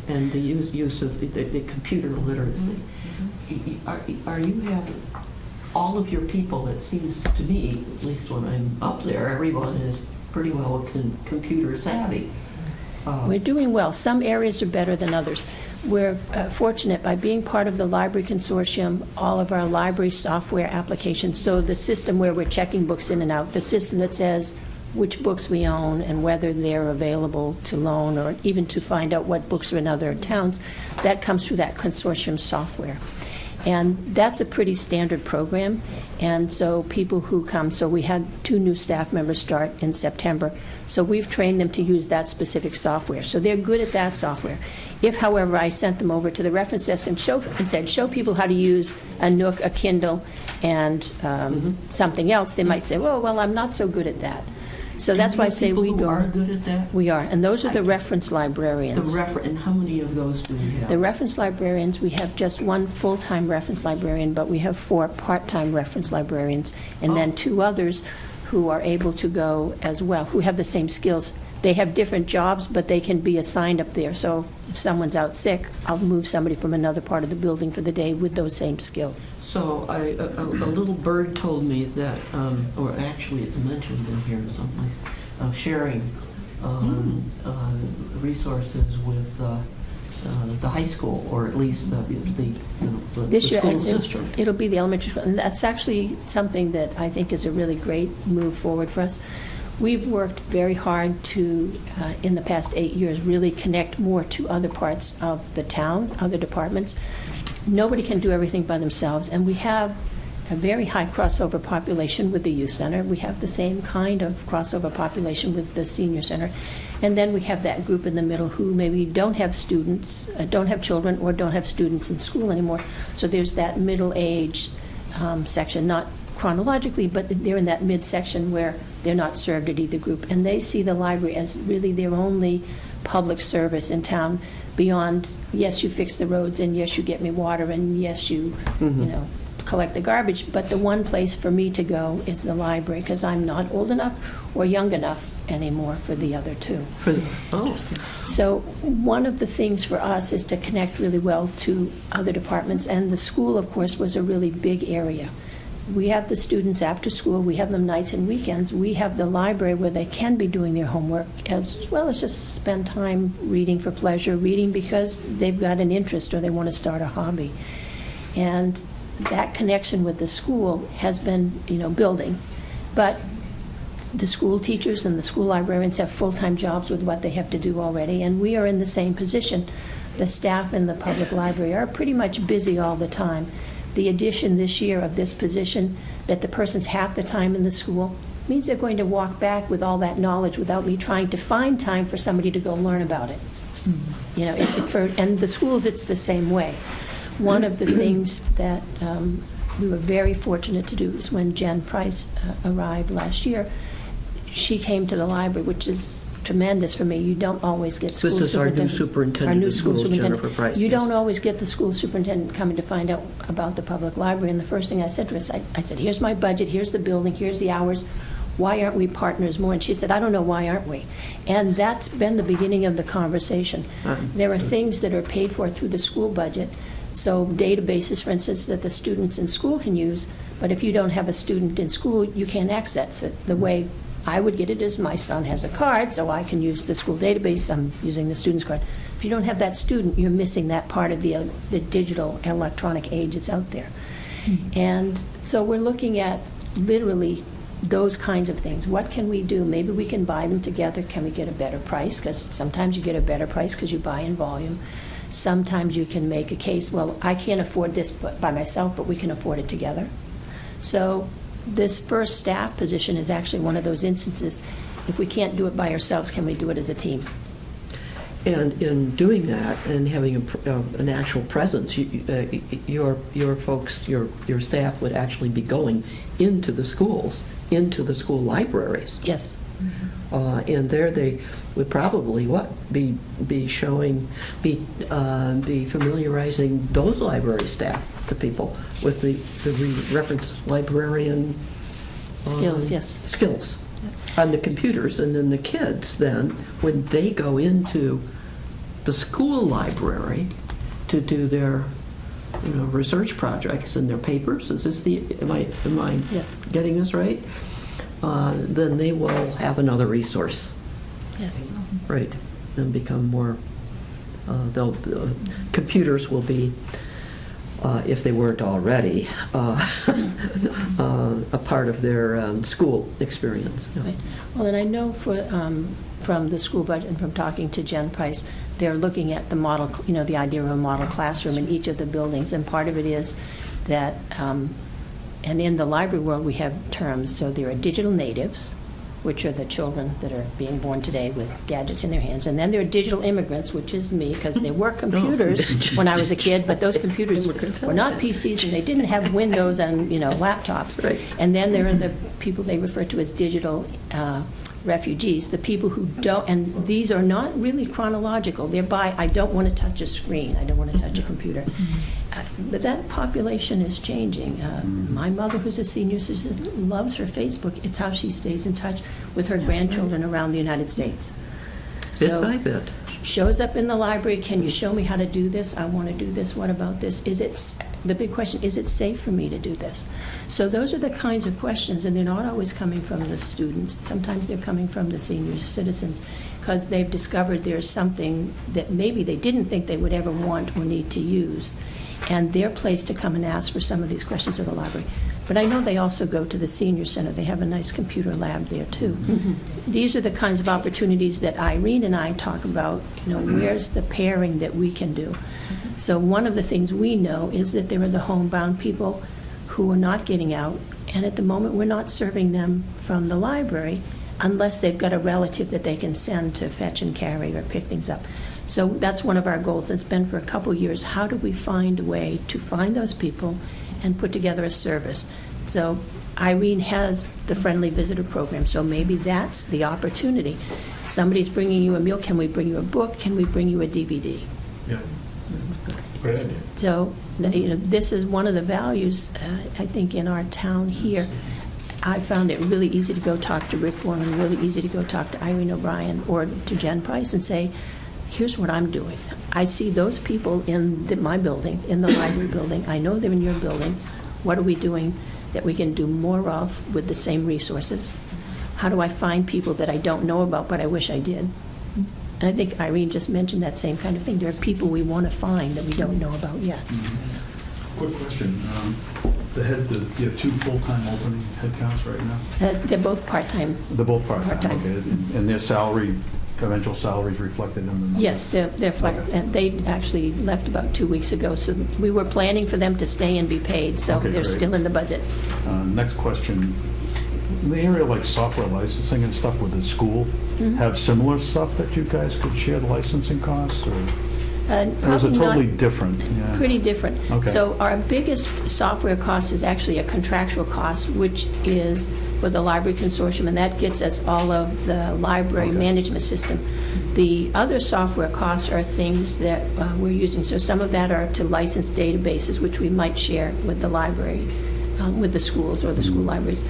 and the use of the computer literacy, are you having all of your people, it seems to me, at least when I'm up there, everyone is pretty well computer savvy. We're doing well. Some areas are better than others. We're fortunate by being part of the library consortium, all of our library software applications, so the system where we're checking books in and out, the system that says which books we own and whether they're available to loan or even to find out what books are in other towns, that comes through that consortium software. And that's a pretty standard program. And so people who come, so we had 2 new staff members start in September. So we've trained them to use that specific software. So they're good at that software. If, however, I sent them over to the reference desk and said, show people how to use a Nook, a Kindle, and something else, they might say, well, I'm not so good at that. So that's why I say we are good at that? We are, and those are the reference librarians. And how many of those do we have? The reference librarians, we have just 1 full-time reference librarian, but we have 4 part-time reference librarians, and then 2 others who are able to go as well, who have the same skills. They have different jobs, but they can be assigned up there. So if someone's out sick, I'll move somebody from another part of the building for the day with those same skills. So a little bird told me that, or actually it's mentioned in here someplace, sharing resources with the high school, or at least the This year, school system. it'll be the elementary school, and that's actually something that I think is a really great move forward for us. We've worked very hard to, in the past 8 years, really connect more to other parts of the town, other departments. Nobody can do everything by themselves, and we have a very high crossover population with the youth center. We have the same kind of crossover population with the senior center. And then we have that group in the middle who maybe don't have students, don't have children, or don't have students in school anymore. So there's that middle age section, not chronologically, but they're in that midsection where they're not served at either group. And they see the library as really their only public service in town beyond, yes, you fix the roads, and yes, you get me water, and yes, you know, collect the garbage. But the one place for me to go is the library, because I'm not old enough or young enough anymore for the other 2. So one of the things for us is to connect really well to other departments, and the school, of course, was a really big area. We have the students after school, we have them nights and weekends, we have the library where they can be doing their homework as well as just spend time reading for pleasure, reading because they've got an interest or they want to start a hobby. And that connection with the school has been, building. But the school teachers and the school librarians have full-time jobs with what they have to do already, and we are in the same position. The staff in the public library are pretty much busy all the time. The addition this year of this position, that the person's half the time in the school, means they're going to walk back with all that knowledge without me trying to find time for somebody to go learn about it. And the schools, it's the same way. One of the things that we were very fortunate to do is when Jen Price arrived last year, she came to the library, which is tremendous for me. You don't always get school This is our new superintendents. superintendent Our new of school schools, superintendent. Jennifer Price, You yes. don't always get the school superintendent coming to find out about the public library. And the first thing I said to her is, I said, here's my budget, here's the building, here's the hours. Why aren't we partners more? And she said, I don't know, why aren't we? And that's been the beginning of the conversation. There are things that are paid for through the school budget. So databases, for instance, that the students in school can use, but if you don't have a student in school, you can't access it. The way I would get it is my son has a card, so I can use the school database. I'm using the student's card. If you don't have that student, you're missing that part of the digital electronic age that's out there. And so we're looking at literally those kinds of things. What can we do? Maybe we can buy them together. Can we get a better price? Because sometimes you get a better price because you buy in volume. Sometimes you can make a case, well, I can't afford this by myself, but we can afford it together. So this first staff position is actually one of those instances. If we can't do it by ourselves, can we do it as a team? And in doing that and having an actual presence, your folks, your staff would actually be going into the schools, into the school libraries. Yes. And there they would probably be familiarizing those library staff to people with the reference librarian Skills, yes. skills on the computers. And then the kids then, when they go into the school library to do their research projects and their papers, is this am I Yes. getting this right? Then they will have another resource, Yes. right? And become more, computers will be, if they weren't already, a part of their school experience. Right. Well, and I know from the school budget and from talking to Jen Price, they're looking at the model, the idea of a model classroom in each of the buildings. And part of it is that, and in the library world, we have terms. So there are digital natives, which are the children that are being born today with gadgets in their hands. And then there are digital immigrants, which is me, because there were computers when I was a kid, but those computers were not PCs, and they didn't have Windows and, laptops. Right. And then there are the people they refer to as digital refugees, the people who don't, and these are not really chronological. They're by, I don't want to touch a screen, I don't want to touch a computer. But that population is changing. My mother, who's a senior citizen, loves her Facebook. It's how she stays in touch with her grandchildren around the United States. Bit by bit. Shows up in the library, can you show me how to do this? I want to do this. What about this? The big question, is it safe for me to do this? So those are the kinds of questions, and they're not always coming from the students. Sometimes they're coming from the senior citizens, because they've discovered there's something that maybe they didn't think they would ever want or need to use, and they're placed to come and ask for some of these questions of the library. But I know they also go to the senior center. They have a nice computer lab there, too. These are the kinds of opportunities that Irene and I talk about, where's the pairing that we can do. So one of the things we know is that there are the homebound people who are not getting out, and at the moment we're not serving them from the library unless they've got a relative that they can send to fetch and carry or pick things up. So that's one of our goals. It's been for a couple years. How do we find a way to find those people and put together a service? So Irene has the Friendly Visitor Program, so maybe that's the opportunity. Somebody's bringing you a meal. Can we bring you a book? Can we bring you a DVD? Yeah. Great idea. So, this is one of the values, I think, in our town here. I found it really easy to go talk to Rick Borman, really easy to go talk to Irene O'Brien or to Jen Price and say, here's what I'm doing. I see those people in my building, in the library building. I know they're in your building. What are we doing that we can do more of with the same resources? How do I find people that I don't know about but I wish I did? And I think Irene just mentioned that same kind of thing. There are people we want to find that we don't know about yet. Quick question. You have two full-time opening headcounts right now? They're both part-time. They're both part-time, Part-time. okay. And their salary, eventual salaries reflected in the numbers? Yes, and they actually left about 2 weeks ago, so we were planning for them to stay and be paid, so Okay, they're great. still in the budget. Next question. In the area like software licensing and stuff with the school, Mm-hmm. have similar stuff that you guys could share the licensing costs, or Or is Probably it totally not different? Yeah. pretty different. Okay. So our biggest software cost is actually a contractual cost, which is for the library consortium, and that gets us all of the library Okay. management system. The other software costs are things that we're using. So some of that are to license databases, which we might share with the library, with the schools or the school libraries.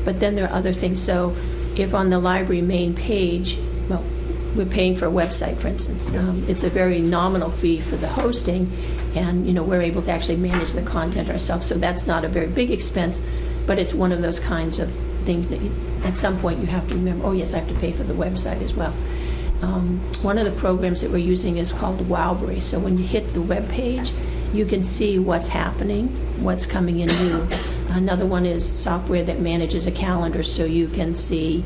But then there are other things. So if on the library main page, well, we're paying for a website, for instance. It's a very nominal fee for the hosting, and, we're able to actually manage the content ourselves. So that's not a very big expense, but it's one of those kinds of things that at some point you have to remember, oh, yes, I have to pay for the website as well. One of the programs that we're using is called Wowberry. So when you hit the web page, you can see what's happening, what's coming in new. Another one is software that manages a calendar, so you can see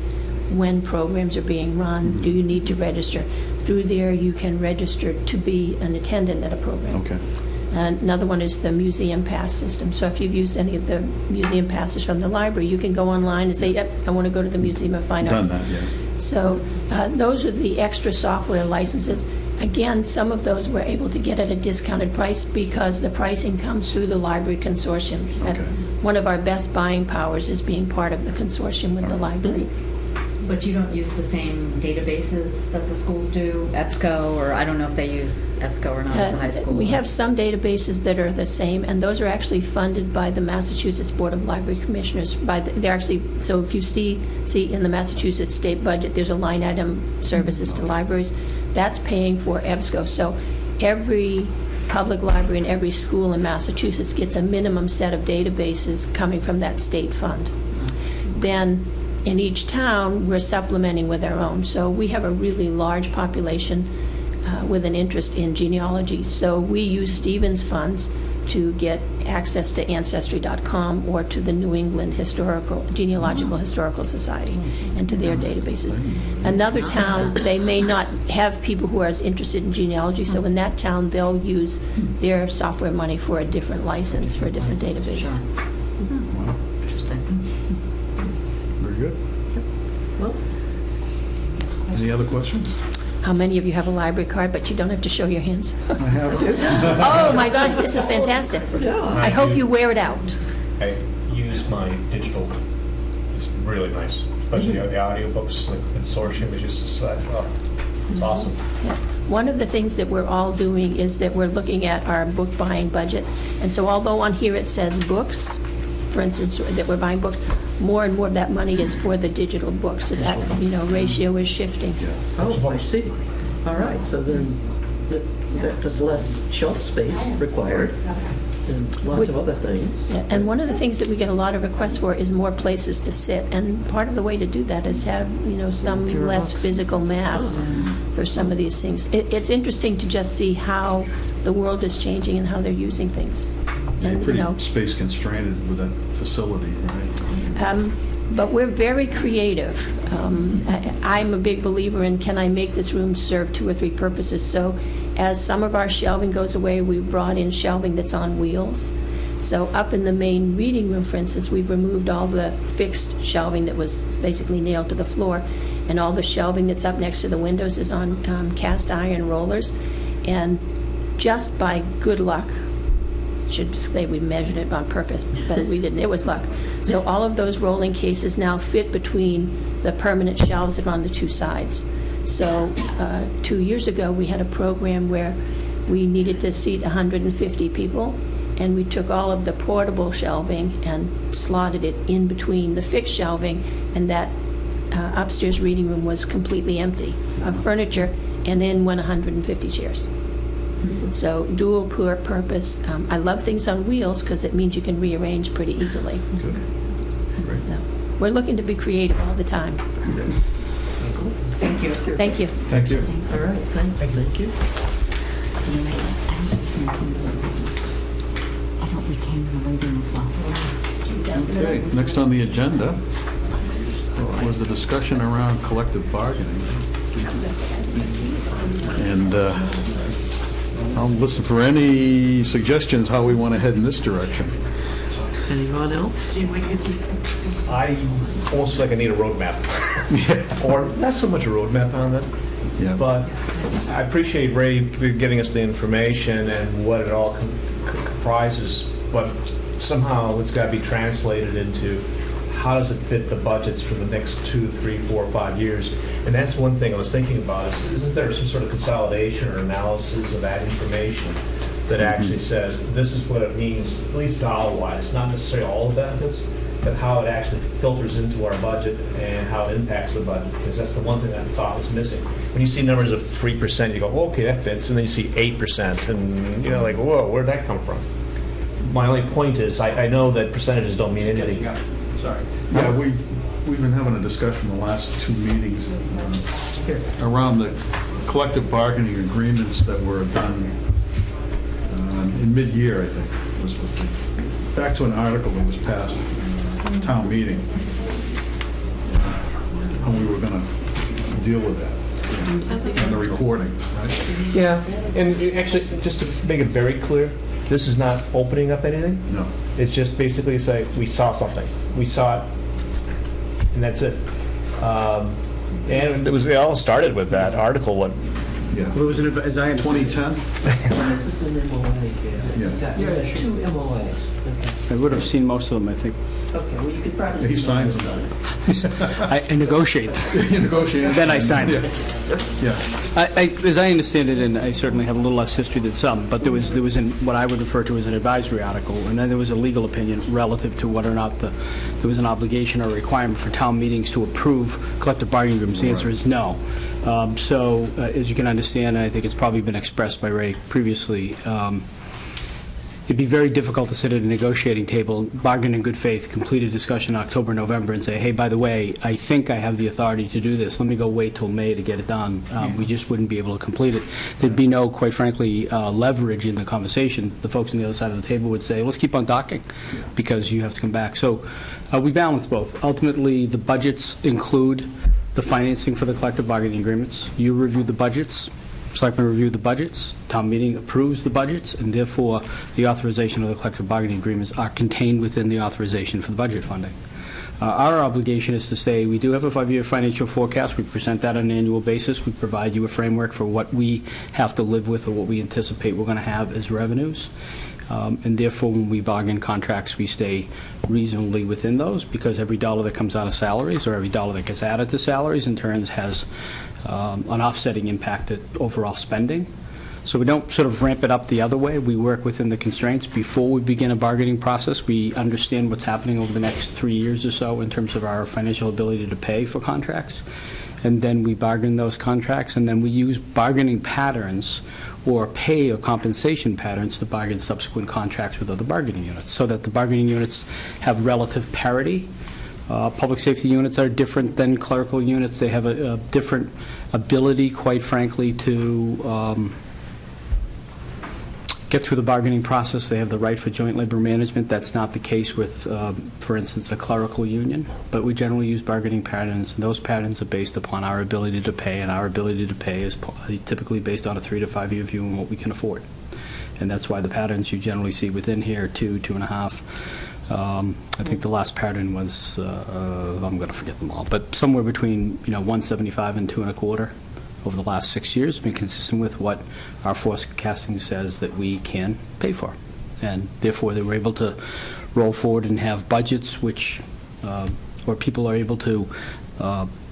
when programs are being run. Do you need to register? Through there, you can register to be an attendant at a program. Okay. And another one is the museum pass system. So if you've used any of the museum passes from the library, you can go online and say, yep, I want to go to the Museum of Fine Arts. Done that, yeah. So those are the extra software licenses. Again, some of those we're able to get at a discounted price because the pricing comes through the library consortium. Okay. One of our best buying powers is being part of the consortium with the library. But you don't use the same databases that the schools do, EBSCO, or I don't know if they use EBSCO or not at the high school. We have some databases that are the same, and those are actually funded by the Massachusetts Board of Library Commissioners. They're actually, so if you see in the Massachusetts state budget, there's a line item, services to libraries. That's paying for EBSCO. So every public library in every school in Massachusetts gets a minimum set of databases coming from that state fund. Then in each town, we're supplementing with our own. So we have a really large population with an interest in genealogy. So we use Stevens funds to get access to Ancestry.com or to the New England Genealogical Historical Society and to their databases. Another town, they may not have people who are as interested in genealogy, so in that town, they'll use their software money for a different license, for a different database. Very good. Well, Any other questions? How many of you have a library card, but you don't have to show your hands? I have. Oh, my gosh, this is fantastic. I hope you wear it out. I use my digital, it's really nice, especially the audiobooks, like the consortium is just, it's awesome. Yeah. One of the things that we're all doing is that we're looking at our book buying budget. And so although on here it says books, for instance, that we're buying books, more and more of that money is for the digital books. So that, ratio is shifting. oh, I see. All right, so then that's less shelf space required and lots of other things. Yeah, and one of the things that we get a lot of requests for is more places to sit. And part of the way to do that is have, some Fewer less books. physical mass for some of these things. It's interesting to just see how the world is changing and how they're using things. You're And, pretty space constrained with that facility, right? But we're very creative. I'm a big believer in, can I make this room serve 2 or 3 purposes? So as some of our shelving goes away, we've brought in shelving that's on wheels. So up in the main reading room, for instance, we've removed all the fixed shelving that was basically nailed to the floor, and all the shelving that's up next to the windows is on cast iron rollers. And just by good luck, should say we measured it on purpose, but we didn't. It was luck. So all of those rolling cases now fit between the permanent shelves that are on the 2 sides. So 2 years ago, we had a program where we needed to seat 150 people, and we took all of the portable shelving and slotted it in between the fixed shelving, and that upstairs reading room was completely empty of furniture, and in went 150 chairs. So dual purpose. I love things on wheels because it means you can rearrange pretty easily. Good. Great. So we're looking to be creative all the time. Thank you. Thank you. Thank you. All right, thank you. I don't retain the rating as well. Okay, next on the agenda was the discussion around collective bargaining. And I'll listen for any suggestions how we want to head in this direction. Anyone else? I almost feel like I need a roadmap. Or not so much a roadmap on that, Yeah. But I appreciate Ray giving us the information and what it all comprises, but somehow it's got to be translated into how does it fit the budgets for the next 2, 3, 4, 5 years? And that's one thing I was thinking about is, isn't there some sort of consolidation or analysis of that information that actually says this is what it means, at least dollar-wise, not necessarily all the benefits, but how it actually filters into our budget and how it impacts the budget, because that's the one thing that I thought was missing. When you see numbers of 3%, you go, well, okay, that fits, and then you see 8%, and you're like, whoa, where'd that come from? My only point is, I know that percentages don't mean anything. Sorry. Yeah, we've been having a discussion the last 2 meetings around the collective bargaining agreements that were done in mid-year, I think, was what back to an article that was passed at town meeting, how we were going to deal with that and the reporting, right? Yeah, and actually, just to make it very clear, this is not opening up anything. No. It's just basically say, we saw something. We saw it, and that's it. And it all started with that article, what, Yeah. Well, it was, as I understand, 2010? This is an MOA. Yeah. There are 2 MOAs. I would have seen most of them, I think. Okay, well, you could probably... He signs them. I negotiate. You negotiate. Then I sign it. Yeah. As I understand it, and I certainly have a little less history than some, but there was what I would refer to as an advisory article, and then there was a legal opinion relative to whether or not there was an obligation or a requirement for town meetings to approve collective bargaining agreements. The answer is no. So, as you can understand, and I think it's probably been expressed by Ray previously, it'd be very difficult to sit at a negotiating table, bargain in good faith, complete a discussion in October, November, and say, hey, by the way, I think I have the authority to do this. Let me go wait till May to get it done. We just wouldn't be able to complete it. There'd be no, quite frankly, leverage in the conversation. The folks on the other side of the table would say, let's keep on talking, because you have to come back. So we balance both. Ultimately, the budgets include the financing for the collective bargaining agreements. You review the budgets. Selectmen review the budgets, town meeting approves the budgets, and therefore the authorization of the collective bargaining agreements are contained within the authorization for the budget funding. Our obligation is to say we do have a 5-year financial forecast. We present that on an annual basis. We provide you a framework for what we have to live with or what we anticipate we're going to have as revenues. And therefore, when we bargain contracts, we stay reasonably within those, because every dollar that comes out of salaries or every dollar that gets added to salaries in turn has an offsetting impact at overall spending. So we don't sort of ramp it up the other way. We work within the constraints. Before we begin a bargaining process, we understand what's happening over the next 3 years or so in terms of our financial ability to pay for contracts. And then we bargain those contracts, and then we use bargaining patterns or pay or compensation patterns to bargain subsequent contracts with other bargaining units, so that the bargaining units have relative parity. Public safety units are different than clerical units. They have a different ability, quite frankly, to get through the bargaining process. They have the right for joint labor management. That's not the case with, for instance, a clerical union. But we generally use bargaining patterns, and those patterns are based upon our ability to pay, and our ability to pay is typically based on a 3 to 5 year view and what we can afford. And that's why the patterns you generally see within here, 2, 2.5. I think the last pattern was, I'm going to forget them all, but somewhere between 175 and 2.25 over the last 6 years has been consistent with what our forecasting says that we can pay for. And therefore, they were able to roll forward and have budgets which, where people are able to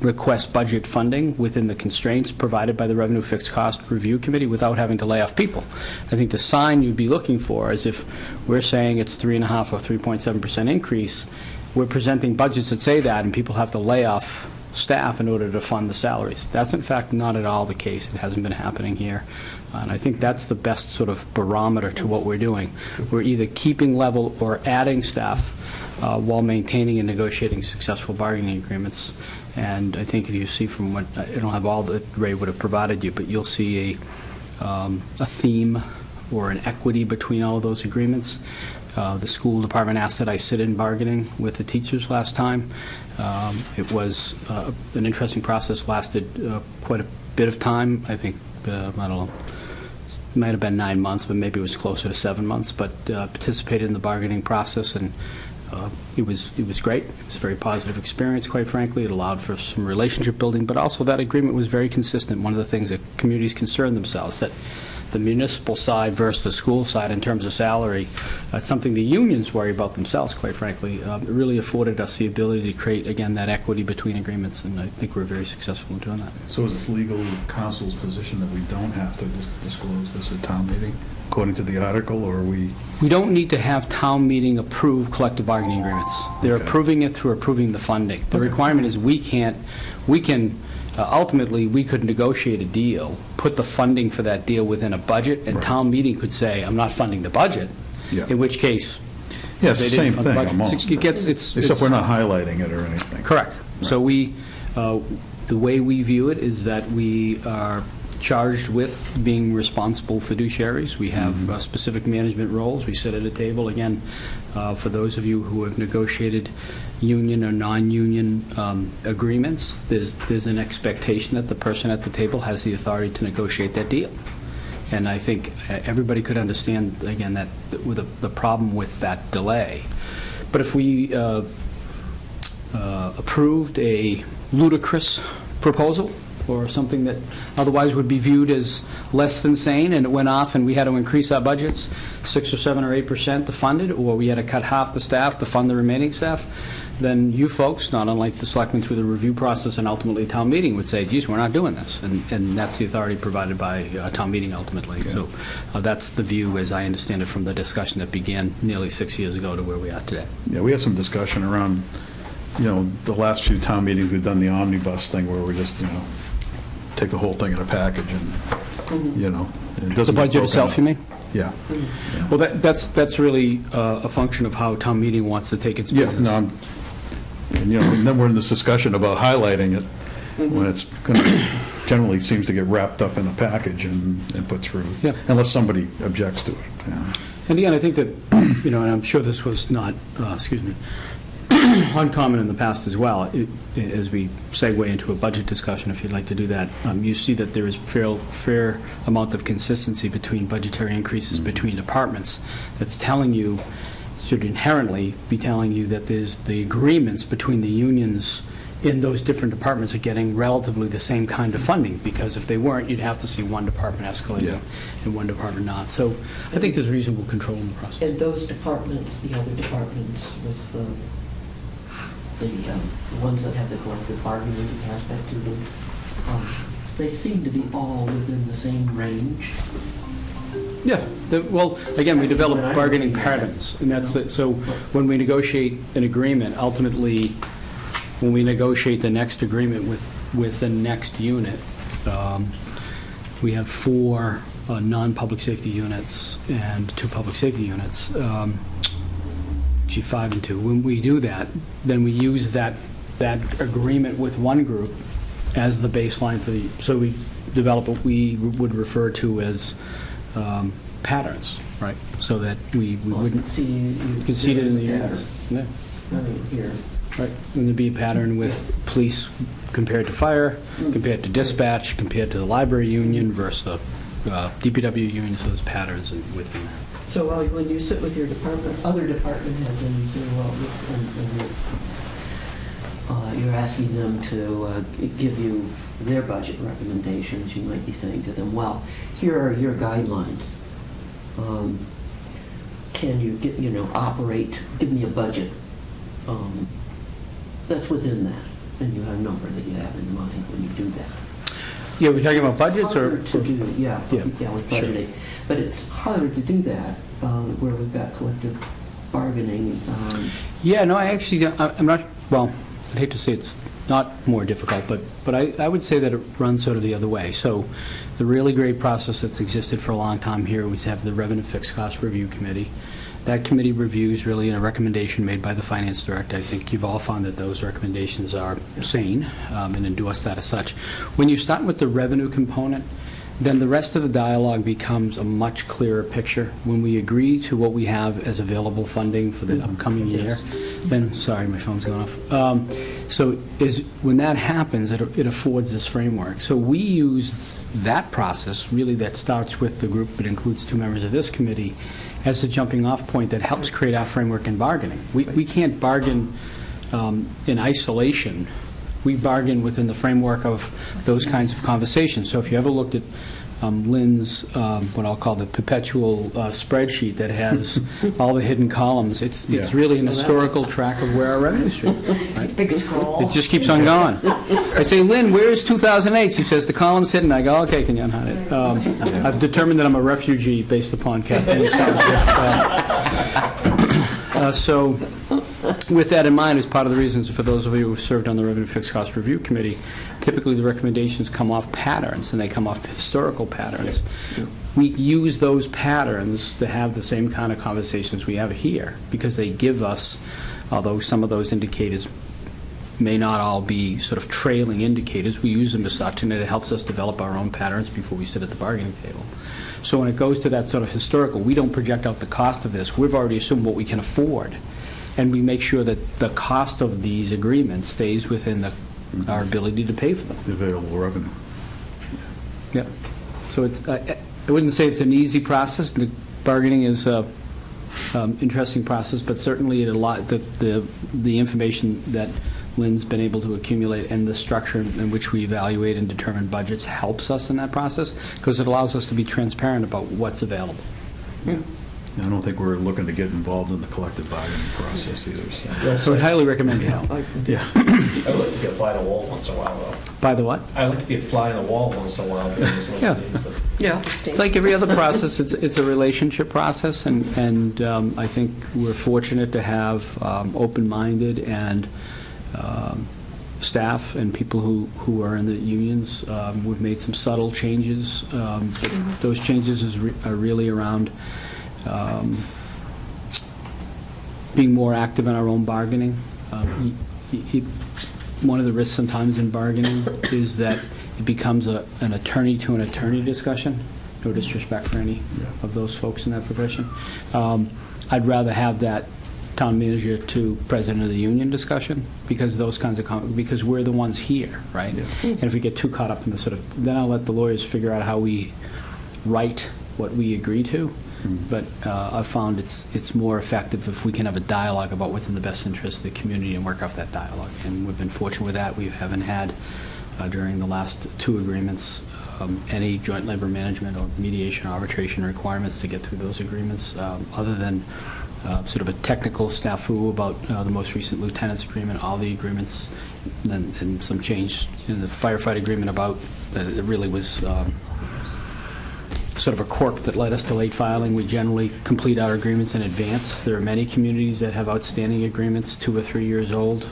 request budget funding within the constraints provided by the Revenue Fixed Cost Review Committee without having to lay off people. I think the sign you'd be looking for is if we're saying it's 3.5 or 3.7% increase, we're presenting budgets that say that, and people have to lay off staff in order to fund the salaries. That's in fact not at all the case. It hasn't been happening here. And I think that's the best sort of barometer to what we're doing. We're either keeping level or adding staff while maintaining and negotiating successful bargaining agreements. And I think if you see from what, I don't have all that Ray would have provided you, but you'll see a theme or an equity between all of those agreements. The school department asked that I sit in bargaining with the teachers last time. It was an interesting process, lasted quite a bit of time. I think, I don't know, it might have been 9 months, but maybe it was closer to 7 months, but participated in the bargaining process, and It was great. It was a very positive experience, quite frankly. It allowed for some relationship building, but also that agreement was very consistent. One of the things that communities concern themselves, that the municipal side versus the school side in terms of salary, something the unions worry about themselves, quite frankly. It really afforded us the ability to create, again, that equity between agreements, and I think we're very successful in doing that. So is this legal counsel's position that we don't have to disclose this at town meeting, according to the article, or are we? We don't need to have town meeting approve collective bargaining agreements. They're Okay. approving it through approving the funding. The Okay. requirement is we can, ultimately, we could negotiate a deal, put the funding for that deal within a budget, and Right. town meeting could say, I'm not funding the budget, Yeah. in which case, Yeah, it's they the didn't same fund the thing, budget. almost. It's Except we're not highlighting it or anything. correct. So Right. the way we view it is that we are charged with being responsible fiduciaries. We have specific management roles. We sit at a table. Again, for those of you who have negotiated union or non-union agreements, there's an expectation that the person at the table has the authority to negotiate that deal. And I think everybody could understand, again, that with the problem with that delay. But if we approved a ludicrous proposal or something that otherwise would be viewed as less than sane, and it went off and we had to increase our budgets 6 or 7 or 8% to fund it, or we had to cut half the staff to fund the remaining staff, then you folks, not unlike the selectmen through the review process and ultimately town meeting, would say, geez, we're not doing this. And that's the authority provided by town meeting ultimately. Yeah. So that's the view, as I understand it, from the discussion that began nearly 6 years ago to where we are today. Yeah, we had some discussion around, the last few town meetings, we've done the omnibus thing where we just, take the whole thing in a package and, it doesn't. The get budget broken itself, up. you mean? Yeah. Well, that's really a function of how town meeting wants to take its Yeah, business. no, and then we're in this discussion about highlighting it when it's generally seems to get wrapped up in a package and put through, Yeah. unless somebody objects to it. Yeah. And again, I think that, and I'm sure this was not, uncommon in the past as well. As we segue into a budget discussion, if you'd like to do that, you see that there is fair amount of consistency between budgetary increases between departments. That's telling you, should inherently be telling you that there's the agreements between the unions in those different departments are getting relatively the same kind of funding, because if they weren't, you'd have to see one department escalating Yeah. and one department not. So I think there's reasonable control in the process. And those departments, the other departments with the ones that have the collective bargaining aspect to them, they seem to be all within the same range. Yeah, well, again, we develop When I bargaining read patterns, and that's, that, so when we negotiate an agreement, ultimately, when we negotiate the next agreement with the next unit, we have 4 non-public safety units and 2 public safety units, 5 and 2. When we do that, then we use that agreement with one group as the baseline for the, so we develop what we would refer to as patterns, right? So that we wouldn't concede it in the units. Yeah. I mean, here. Right, and there'd be a pattern with police compared to fire, compared to dispatch, compared to the library union versus the DPW union, so there's patterns within that. So when you sit with your other department heads and you're asking them to give you their budget recommendations, you might be saying to them, well, here are your guidelines. Can you give me a budget that's within that, and you have a number that you have in mind when you do that. Yeah, we're talking about budgets or? Harder to do, yeah, with sure. budgeting. But it's harder to do that where we've got collective bargaining. Yeah, no, I actually, I'm not, well, I'd hate to say it's not more difficult, but I would say that it runs sort of the other way. So the really great process that's existed for a long time here was to have the Revenue Fixed Cost Review Committee. That committee reviews really a recommendation made by the finance director. I think you've all found that those recommendations are sane and endorse that as such. When you start with the revenue component, then the rest of the dialogue becomes a much clearer picture. When we agree to what we have as available funding for the upcoming year, then, sorry, my phone's going off. So when that happens, it affords this framework. So we use that process, really, that starts with the group that includes 2 members of this committee, as a jumping-off point that helps create our framework in bargaining. We can't bargain in isolation. We bargain within the framework of those kinds of conversations. So if you ever looked at Lynn's, what I'll call the perpetual spreadsheet that has all the hidden columns, it's really an historical track of where our revenue stream is. Just a big scroll. It just keeps on going. I say, Lynn, where is 2008? She says, the column's hidden. I go, okay, can you unhide it? I've determined that I'm a refugee based upon Kathleen's scholarship. So with that in mind, as part of the reasons for those of you who have served on the Revenue Fixed Cost Review Committee, typically the recommendations come off patterns, and they come off historical patterns. We use those patterns to have the same kind of conversations we have here, because they give us, although some of those indicators may not all be sort of trailing indicators, we use them as such, and it helps us develop our own patterns before we sit at the bargaining table. So when it goes to that sort of historical, we don't project out the cost of this. We've already assumed what we can afford. And we make sure that the cost of these agreements stays within our ability to pay for them. The available revenue. Yeah. So it's, I wouldn't say it's an easy process. The bargaining is an interesting process, but certainly the information that Lynn's been able to accumulate and the structure in which we evaluate and determine budgets helps us in that process, because it allows us to be transparent about what's available. Yeah. I don't think we're looking to get involved in the collective bargaining process either. So I'd highly recommend you help. Yeah. I would like to be a fly on the wall once in a while, though. By the what? I like to be a fly on the wall once in a while. Yeah. It's like every other process. It's a relationship process, and I think we're fortunate to have open-minded and staff and people who are in the unions. We've made some subtle changes. Those changes are really around being more active in our own bargaining. One of the risks sometimes in bargaining is that it becomes an attorney-to-an-attorney discussion. No disrespect for any of those folks in that profession. I'd rather have that town manager to president of the union discussion, because those kinds of because we're the ones here, right? Yeah. And if we get too caught up in the sort of, then I'll let the lawyers figure out how we write what we agree to. But I've found it's more effective if we can have a dialogue about what's in the best interest of the community and work off that dialogue. And we've been fortunate with that. We haven't had, during the last 2 agreements, any joint labor management or mediation or arbitration requirements to get through those agreements, other than sort of a technical snafu about the most recent lieutenant's agreement. All the agreements, and some change in the firefight agreement about, it really was sort of a quirk that led us to late filing. We generally complete our agreements in advance. There are many communities that have outstanding agreements 2 or 3 years old,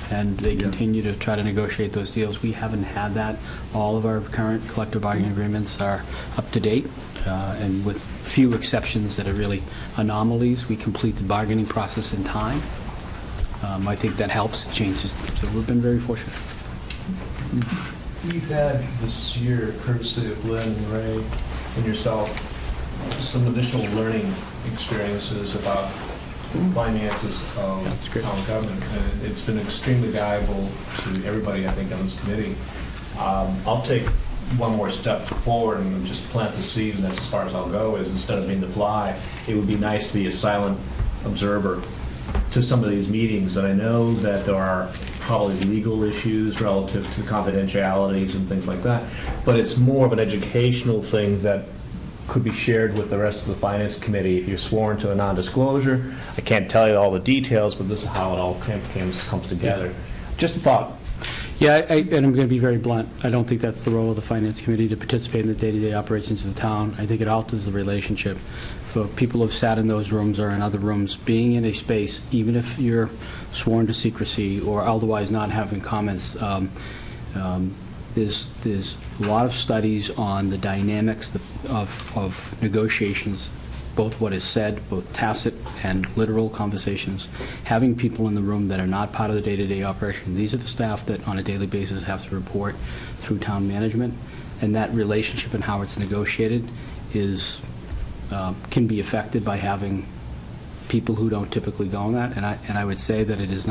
and they continue to try to negotiate those deals. We haven't had that. All of our current collective bargaining agreements are up to date, and with few exceptions that are really anomalies, we complete the bargaining process in time. I think that helps. It changes. So we've been very fortunate. We've had this year, courtesy of Lynn and Ray and yourself, some additional learning experiences about finances of town government. And it's been extremely valuable to everybody, I think, on this committee. I'll take one more step forward and just plant the seed, and that's as far as I'll go, is instead of being the fly, it would be nice to be a silent observer to some of these meetings. And I know that there are probably legal issues relative to confidentialities and things like that, but it's more of an educational thing that could be shared with the rest of the Finance Committee. If you're sworn to a non-disclosure, I can't tell you all the details, but this is how it all comes together. Just a thought. Yeah, and I'm going to be very blunt. I don't think that's the role of the Finance Committee, to participate in the day-to-day operations of the town. I think it alters the relationship. For people who have sat in those rooms or in other rooms, being in a space, even if you're sworn to secrecy or otherwise not having comments, there's a lot of studies on the dynamics of negotiations, both what is said, both tacit and literal conversations. Having people in the room that are not part of the day-to-day operation, these are the staff that on a daily basis have to report through town management, and that relationship and how it's negotiated is can be affected by having people who don't typically go on that, and I would say that it's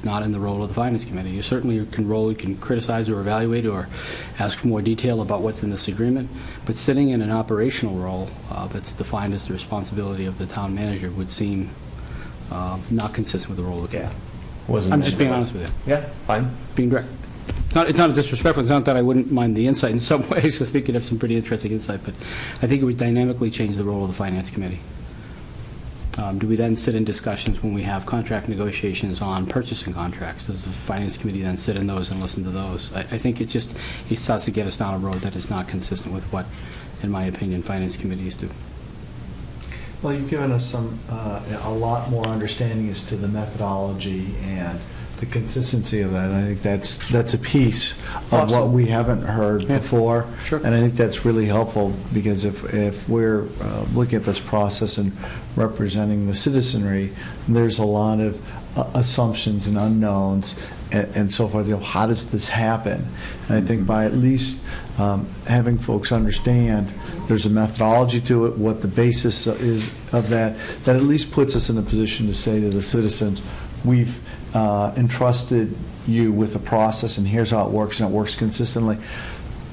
not in the role of the Finance Committee. You certainly can criticize or evaluate or ask for more detail about what's in this agreement, but sitting in an operational role that's defined as the responsibility of the town manager would seem not consistent with the role of the committee. I'm just being honest with you. Yeah, fine. Being direct. It's not disrespectful. It's not that I wouldn't mind the insight in some ways. I think you'd have some pretty interesting insight, but I think it would dynamically change the role of the Finance Committee. Do we then sit in discussions when we have contract negotiations on purchasing contracts? Does the Finance Committee then sit in those and listen to those? I think it starts to get us down a road that is not consistent with what, in my opinion, Finance Committees do. Well, you've given us a lot more understanding as to the methodology and the consistency of that. And I think that's a piece of what we haven't heard before. Sure. And I think that's really helpful, because if we're looking at this process and representing the citizenry, there's a lot of assumptions and unknowns and so forth. How does this happen? And I think by at least having folks understand there's a methodology to it, what the basis is of that at least puts us in a position to say to the citizens, we've entrusted you with a process, and here's how it works, and it works consistently.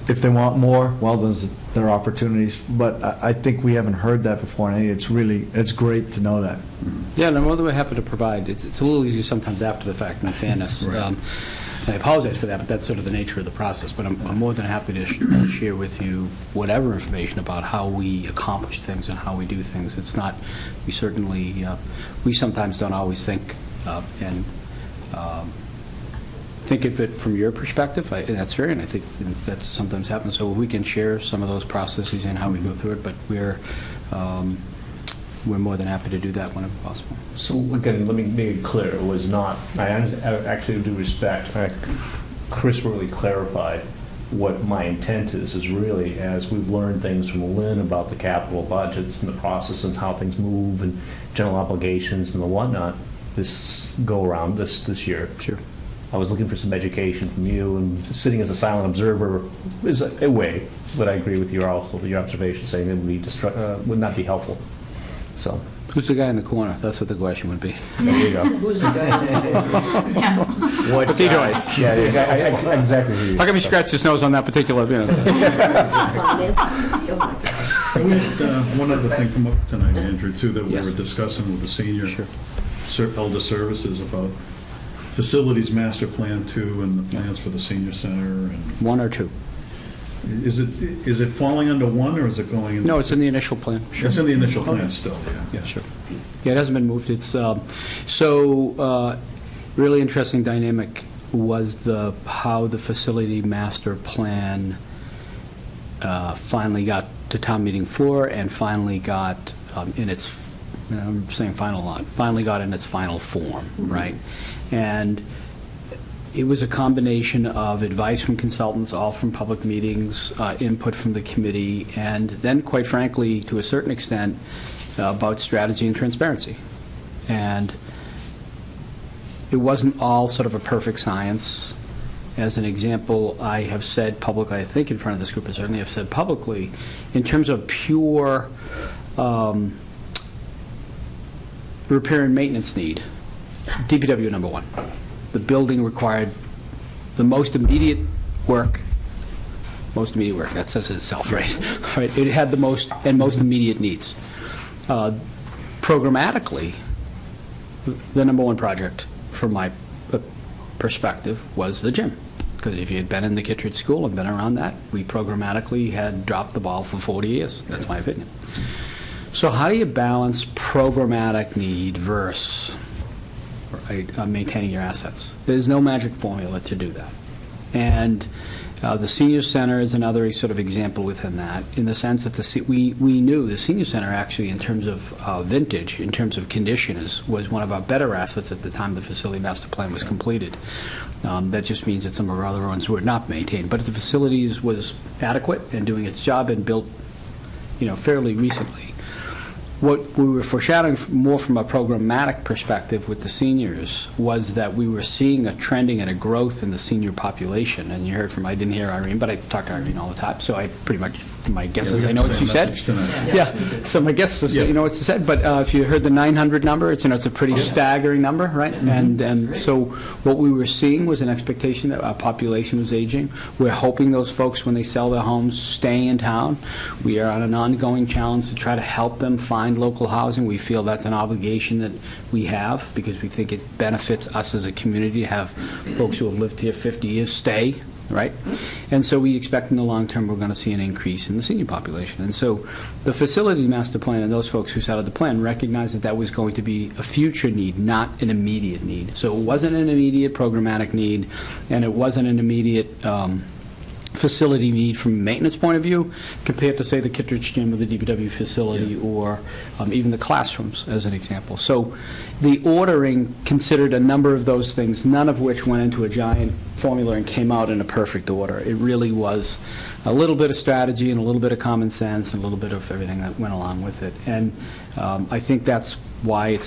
If they want more, well, there are opportunities, but I think we haven't heard that before, and it's great to know that. Yeah, and I'm more than happy to provide. It's a little easier sometimes after the fact, in fairness. Right. And I apologize for that, but that's sort of the nature of the process. But I'm more than happy to share with you whatever information about how we accomplish things and how we do things. It's not, we certainly, we sometimes don't always think think of it from your perspective, and that's fair, and I think that sometimes happens. So we can share some of those processes and how we go through it, but we're more than happy to do that whenever possible. So again, let me make it clear, it was not, I actually do respect, Chris really clarified what my intent is really, as we've learned things from Lynn about the capital budgets and the process and how things move and general obligations and the whatnot, this go around this year. Sure. I was looking for some education from you, and sitting as a silent observer is a way, but I agree with your observation saying it would not be helpful. So. Who's the guy in the corner? That's what the question would be. There you go. Who's the guy? What's he doing? Yeah, exactly. How come he scratched his nose on that particular, We had one other thing come up tonight, Andrew, too, that we Yes. were discussing with the senior Sure. elder services about facilities master plan too, and the plans for the senior center. And One or two? is it falling under one, or is it going? No, it's in the initial plan. Sure. It's in the initial plan still. Yeah. Yeah, sure. Yeah, it hasn't been moved. It's really interesting dynamic was how the facility master plan finally got to town meeting floor and finally got in its, I'm saying final a lot, finally got in its final form, right? And it was a combination of advice from consultants, all from public meetings, input from the committee, and then, quite frankly, to a certain extent, about strategy and transparency. And it wasn't all sort of a perfect science. As an example, I have said publicly, I think in front of this group, I certainly have said publicly, in terms of pure repair and maintenance need, DPW number one. The building required the most immediate work, that says it itself, right? Right. It had the most immediate needs. Programmatically, the number one project from my perspective was the gym. Because if you had been in the Kittredge School and been around that, we programmatically had dropped the ball for 40 years. That's my opinion. So how do you balance programmatic need versus maintaining your assets? There's no magic formula to do that. And the senior center is another sort of example within that, in the sense that we knew the senior center actually, in terms of vintage, in terms of condition, was one of our better assets at the time the facility master plan was completed. That just means that some of our other ones were not maintained. But the facilities was adequate and doing its job and built, fairly recently. What we were foreshadowing more from a programmatic perspective with the seniors was that we were seeing a trending and a growth in the senior population. And you heard from, I didn't hear Irene, but I talk to Irene all the time, so I pretty much, my guess is I know what she said. Yeah, so my guess is you know what she said, but if you heard the 900 number, it's, it's a pretty staggering number, right? And so what we were seeing was an expectation that our population was aging. We're hoping those folks, when they sell their homes, stay in town. We are on an ongoing challenge to try to help them find local housing. We feel that's an obligation that we have because we think it benefits us as a community to have folks who have lived here 50 years stay, right? And so we expect in the long term we're going to see an increase in the senior population. And so the facility master plan and those folks who started the plan recognized that that was going to be a future need, not an immediate need. So it wasn't an immediate programmatic need, and it wasn't an immediate facility need from a maintenance point of view compared to, say, the Kittredge Gym or the DPW facility or even the classrooms, as an example. So the ordering considered a number of those things, none of which went into a giant formula and came out in a perfect order. It really was a little bit of strategy and a little bit of common sense and a little bit of everything that went along with it. And I think that's why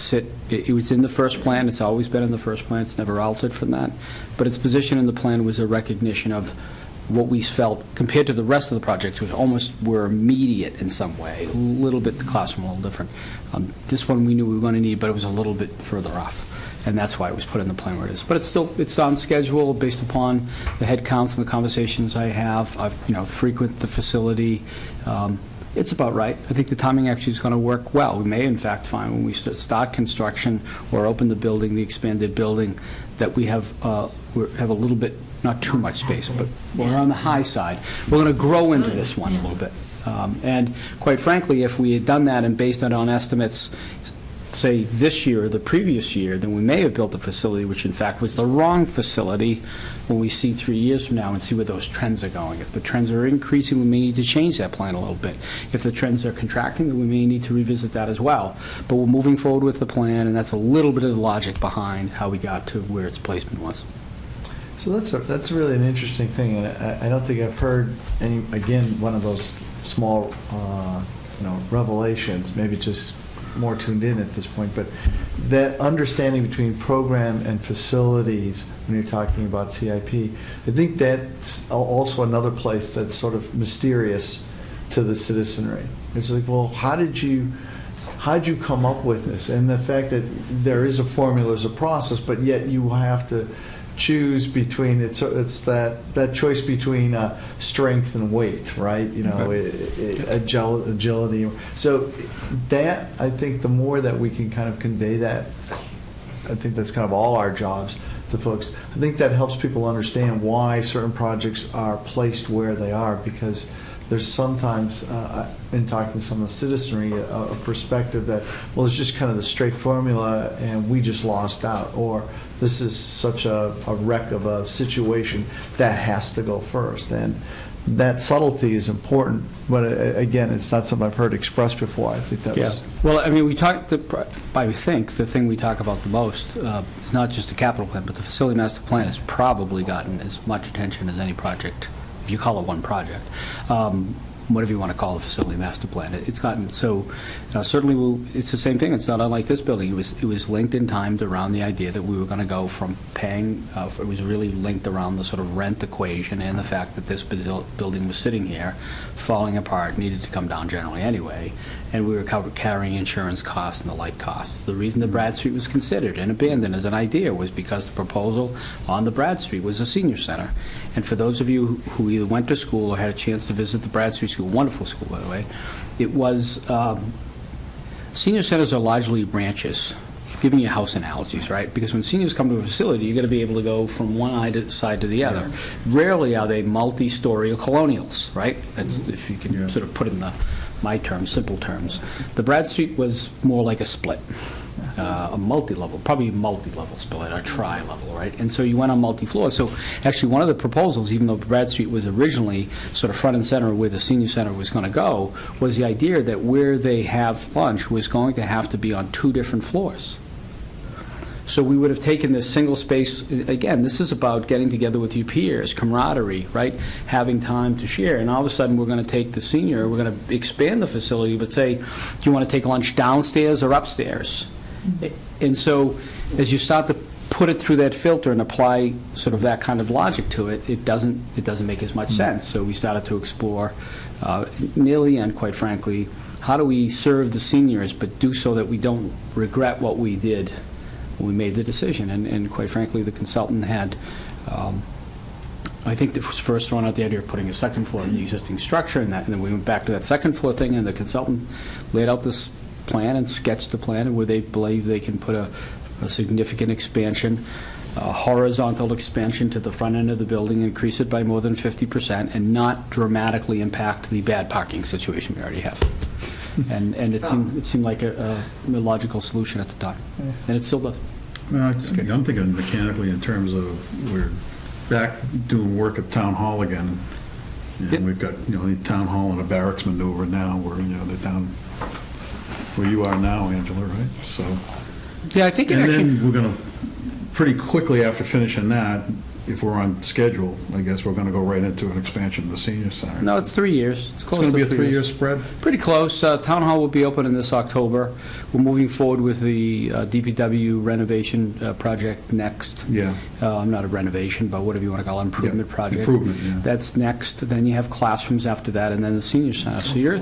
it was in the first plan. It's always been in the first plan. It's never altered from that. But its position in the plan was a recognition of what we felt, compared to the rest of the projects, which almost were immediate in some way, a little bit, the classroom a little different. This one we knew we were going to need, but it was a little bit further off, and that's why it was put in the plan where it is. But it's on schedule based upon the head counts and the conversations I have. I've frequent the facility. It's about right. I think the timing actually is going to work well. We may, in fact, find when we start construction or open the building, the expanded building, that we have a little bit, not too much space, but we're on the high side. We're going to grow into this one a little bit. And quite frankly, if we had done that and based it on estimates, say, this year or the previous year, then we may have built a facility which, in fact, was the wrong facility when we see 3 years from now and see where those trends are going. If the trends are increasing, we may need to change that plan a little bit. If the trends are contracting, then we may need to revisit that as well. But we're moving forward with the plan, and that's a little bit of the logic behind how we got to where its placement was. So that's really an interesting thing, and I don't think I've heard any, again, one of those small revelations, maybe just more tuned in at this point, but that understanding between program and facilities when you're talking about CIP, I think that's also another place that's sort of mysterious to the citizenry. It's like, well, how'd you come up with this? And the fact that there is a formula, there's a process, but yet you have to choose between, it's that choice between strength and weight, right? Agility. So that, I think the more that we can kind of convey that, I think that's kind of all our jobs to folks. I think that helps people understand why certain projects are placed where they are, because there's sometimes, in talking to some of the citizenry, a perspective that, well, it's just kind of the straight formula and we just lost out, or this is such a wreck of a situation that has to go first. And that subtlety is important, but again, it's not something I've heard expressed before. I think that was... Well, I mean, I think the thing we talk about the most is not just the capital plan, but the facility master plan has probably gotten as much attention as any project, if you call it one project, whatever you want to call the facility master plan. It's gotten so, certainly it's the same thing. It's not unlike this building. It was linked and timed around the idea that we were going to go from paying, it was really linked around the sort of rent equation and the fact that this building was sitting here, falling apart, needed to come down generally anyway, and we were carrying insurance costs and the like costs. The reason the Bradstreet was considered and abandoned as an idea was because the proposal on the Bradstreet was a senior center. And for those of you who either went to school or had a chance to visit the Bradstreet School, wonderful school, by the way, it was, senior centers are largely branches, giving you house analogies, right? Because when seniors come to a facility, you've got to be able to go from one side to the other. Rarely are they multi-story or colonials, right? That's, if you can sort of put it in my terms, simple terms. The Bradstreet was more like a split, a multi-level, probably a multi-level split, a tri-level, right? And so you went on multi-floor. So actually one of the proposals, even though Bradstreet was originally sort of front and center where the senior center was going to go, was the idea that where they have lunch was going to have to be on 2 different floors. So we would have taken this single space, again, this is about getting together with your peers, camaraderie, right? Having time to share. And all of a sudden, we're going to take the senior, we're going to expand the facility, but say, do you want to take lunch downstairs or upstairs? And so as you start to put it through that filter and apply sort of that kind of logic to it, it doesn't make as much sense. So we started to explore, near the end, quite frankly, how do we serve the seniors, but do so that we don't regret what we did when we made the decision. And quite frankly, the consultant had, I think it was first thrown out the idea of putting a second floor in the existing structure, and then we went back to that second floor thing, and the consultant laid out this plan and sketched the plan where they believe they can put a significant expansion, a horizontal expansion to the front end of the building, increase it by more than 50%, and not dramatically impact the bad parking situation we already have. And it seemed like a logical solution at the time, and it still does. Well, I'm thinking mechanically in terms of we're back doing work at Town Hall again. And we've got, the Town Hall and a barracks maneuver now where, they're down where you are now, Angela, right? So. Yeah, I think it and actually... then we're going to, pretty quickly after finishing that, if we're on schedule, I guess we're going to go right into an expansion of the senior center. No, it's 3 years. It's close going to be a 3 3-year spread? Pretty close. Town Hall will be open in this October. We're moving forward with the DPW renovation project next. Yeah. Not a renovation, but whatever you want to call it, improvement project. Improvement, yeah. That's next. Then you have classrooms after that, and then the senior center. So your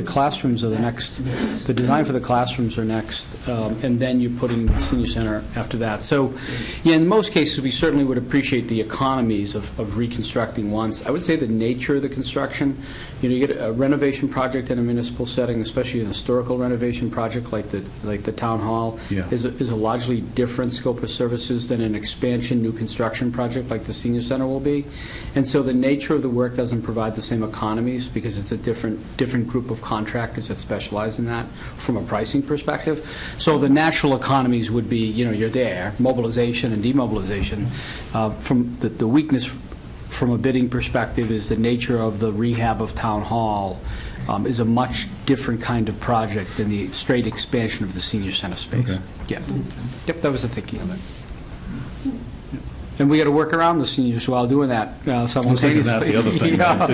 classrooms are the next. The design for the classrooms are next, and then you're putting the senior center after that. So, yeah, in most cases, we certainly would appreciate the economies of reconstructing once. I would say the nature of the construction, you get a renovation project in a municipal setting, especially an historical renovation project like the town hall, is a largely different scope of services than an expansion, new construction project like the senior center will be. And so the nature of the work doesn't provide the same economies because it's a different group of contractors that specialize in that from a pricing perspective. So the natural economies would be, you're there, mobilization and demobilization. From the weakness from a bidding perspective is the nature of the rehab of Town Hall is a much different kind of project than the straight expansion of the senior center space. Okay. Yeah. Yep, that was the thinking of it. And we got to work around the seniors while doing that simultaneously. I was thinking that the other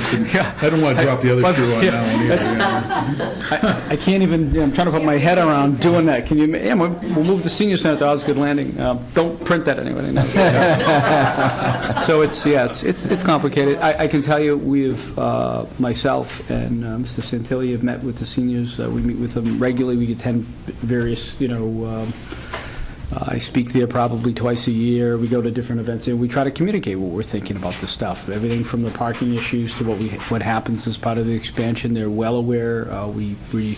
thing. I don't want to drop the other shoe on that one either. I can't even, I'm trying to put my head around doing that. Can you, we'll move the senior center to Osgood Landing. Don't print that anyway. So it's complicated. I can tell you we've, myself and Mr. Santilli have met with the seniors. We meet with them regularly. We attend various, I speak there probably twice a year. We go to different events, and we try to communicate what we're thinking about this stuff. Everything from the parking issues to what happens as part of the expansion. They're well aware. We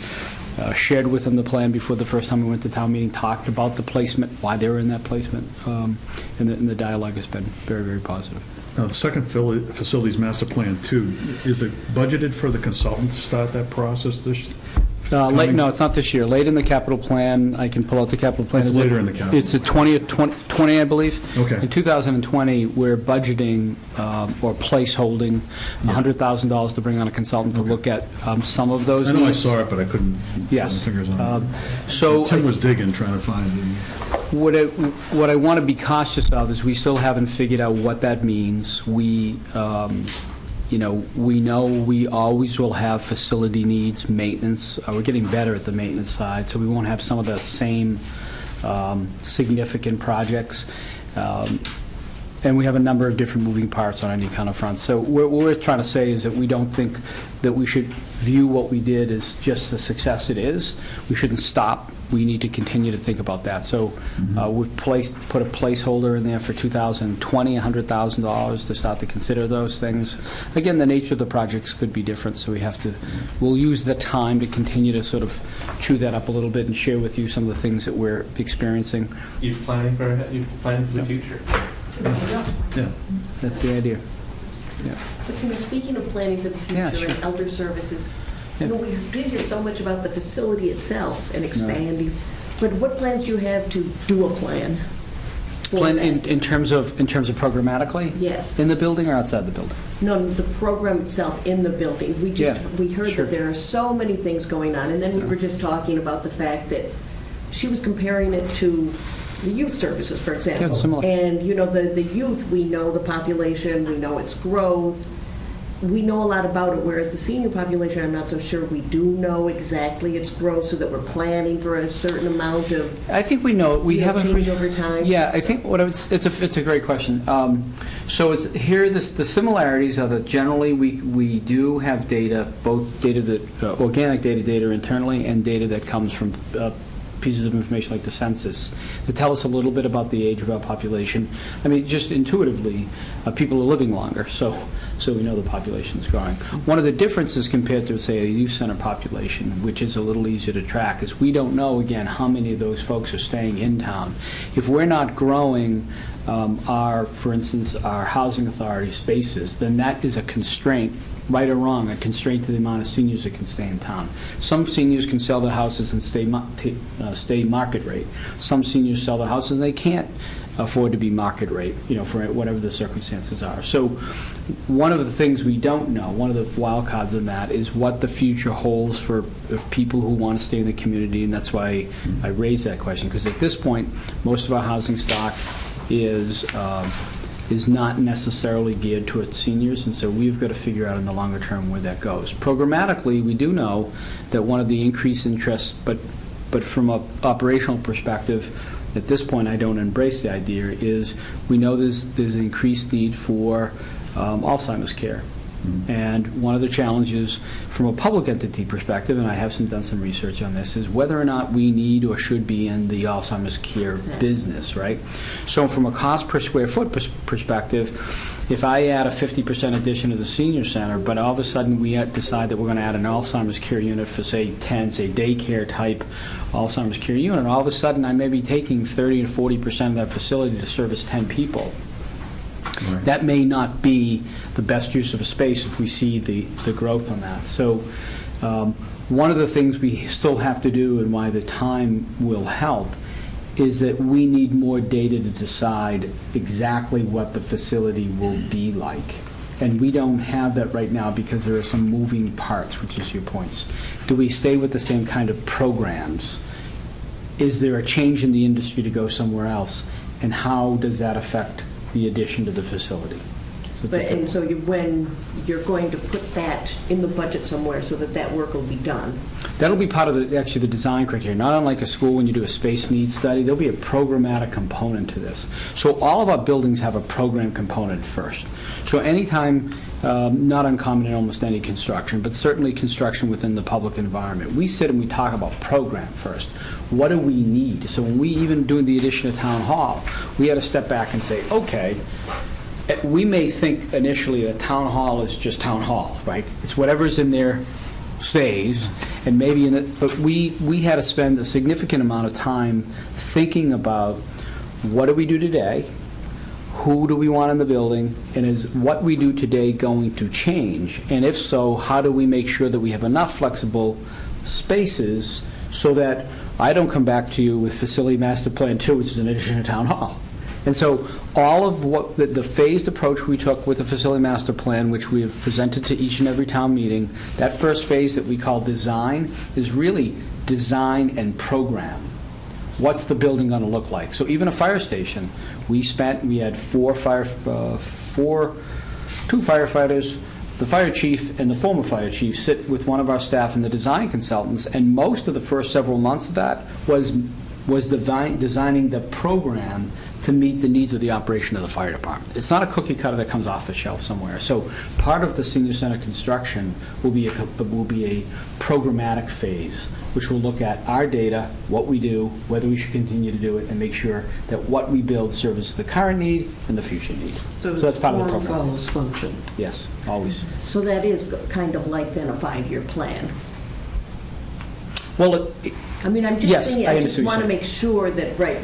shared with them the plan before the first time we went to town meeting, talked about the placement, why they were in that placement, and the dialogue has been very, very positive. Now, the second facilities master plan, too, is it budgeted for the consultant to start that process this no, it's not this year. Late in the capital plan, I can pull out the capital plan. It's later in the capital. It's a 20, I believe. Okay. In 2020, we're budgeting or placeholding $100,000 to bring on a consultant to look at some of those needs. I know I saw it, but I couldn't put my fingers on it. So Tim was digging, trying to find it. What I want to be cautious of is we still haven't figured out what that means. We know we always will have facility needs, maintenance. We're getting better at the maintenance side, so we won't have some of the same significant projects. And we have a number of different moving parts on any kind of front. So what we're trying to say is that we don't think that we should view what we did as just the success it is. We shouldn't stop. We need to continue to think about that. So we've put a placeholder in there for 2020, $100,000 to start to consider those things. Again, the nature of the projects could be different, so we'll use the time to continue to sort of chew that up a little bit and share with you some of the things that we're experiencing. You're planning for the future. Yeah. That's the idea. Yeah. So, speaking of planning for the future and elder services, we did hear so much about the facility itself and expanding, but what plans do you have to do a plan? In terms of programmatically? Yes. In the building or outside the building? No, the program itself in the building. We heard that there are so many things going on, and then we were just talking about the fact that she was comparing it to the youth services, for example. Yeah, it's similar. And, you know, the youth, we know the population, we know its growth, we know a lot about it, whereas the senior population, I'm not so sure we do know exactly its growth, so that we're planning for a certain amount of I think we know, we have a... change over time. Yeah, I think what I would, it's a great question. So it's here, the similarities are that generally we do have data, both data that, organic data internally, and data that comes from pieces of information like the census that tell us a little bit about the age of our population. I mean, just intuitively, people are living longer, so we know the population is growing. One of the differences compared to, say, a youth center population, which is a little easier to track, is we don't know, again, how many of those folks are staying in town. If we're not growing for instance, our housing authority spaces, then that is a constraint, right or wrong, a constraint to the amount of seniors that can stay in town. Some seniors can sell their houses and stay market rate. Some seniors sell their houses and they can't afford to be market rate, you know, for whatever the circumstances are. So one of the things we don't know, one of the wild cards in that, is what the future holds for people who want to stay in the community, and that's why I raised that question, because at this point, most of our housing stock is not necessarily geared towards seniors, and so we've got to figure out in the longer term where that goes. Programmatically, we do know that one of the increased interests, but from an operational perspective, at this point I don't embrace the idea, is we know there's an increased need for Alzheimer's care. And one of the challenges from a public entity perspective, and I have done some research on this, is whether or not we need or should be in the Alzheimer's care business, right? So from a cost per square foot perspective, if I add a 50% addition to the senior center, but all of a sudden we decide that we're going to add an Alzheimer's care unit for, say, daycare type Alzheimer's care unit, all of a sudden I may be taking 30 to 40% of that facility to service 10 people. Right. That may not be the best use of a space if we see the growth on that. So one of the things we still have to do, and why the time will help, is that we need more data to decide exactly what the facility will be like. And we don't have that right now because there are some moving parts, which is your points. Do we stay with the same kind of programs? Is there a change in the industry to go somewhere else? And how does that affect the addition to the facility? So when you're going to put that in the budget somewhere so that work will be done? That'll be part of the design criteria. Not unlike a school when you do a space needs study, there'll be a programmatic component to this. So all of our buildings have a program component first. So anytime, not uncommon in almost any construction, but certainly construction within the public environment, we sit and we talk about program first. What do we need? So when we even do the addition of town hall, we had to step back and say, okay, we may think initially that town hall is just town hall, right? It's whatever's in there stays, and maybe but we had to spend a significant amount of time thinking about what do we do today, who do we want in the building, and is what we do today going to change? And if so, how do we make sure that we have enough flexible spaces so that I don't come back to you with Facility Master Plan 2, which is an addition to Town Hall. And so all of what the phased approach we took with the Facility Master Plan, which we have presented to each and every town meeting, that first phase that we call design is really design and program. What's the building going to look like? So even a fire station, we had two firefighters, the fire chief and the former fire chief sit with one of our staff and the design consultants, and most of the first several months of that was designing the program to meet the needs of the operation of the fire department. It's not a cookie cutter that comes off the shelf somewhere. So part of the senior center construction will be a programmatic phase, which will look at our data, what we do, whether we should continue to do it, and make sure that what we build serves the current need and the future need. So that's part of the program. Form follows function. Yes, always. So that is kind of like then a 5-year plan. Well, I mean, I'm just yes, thinking, I just want to make sure that, right,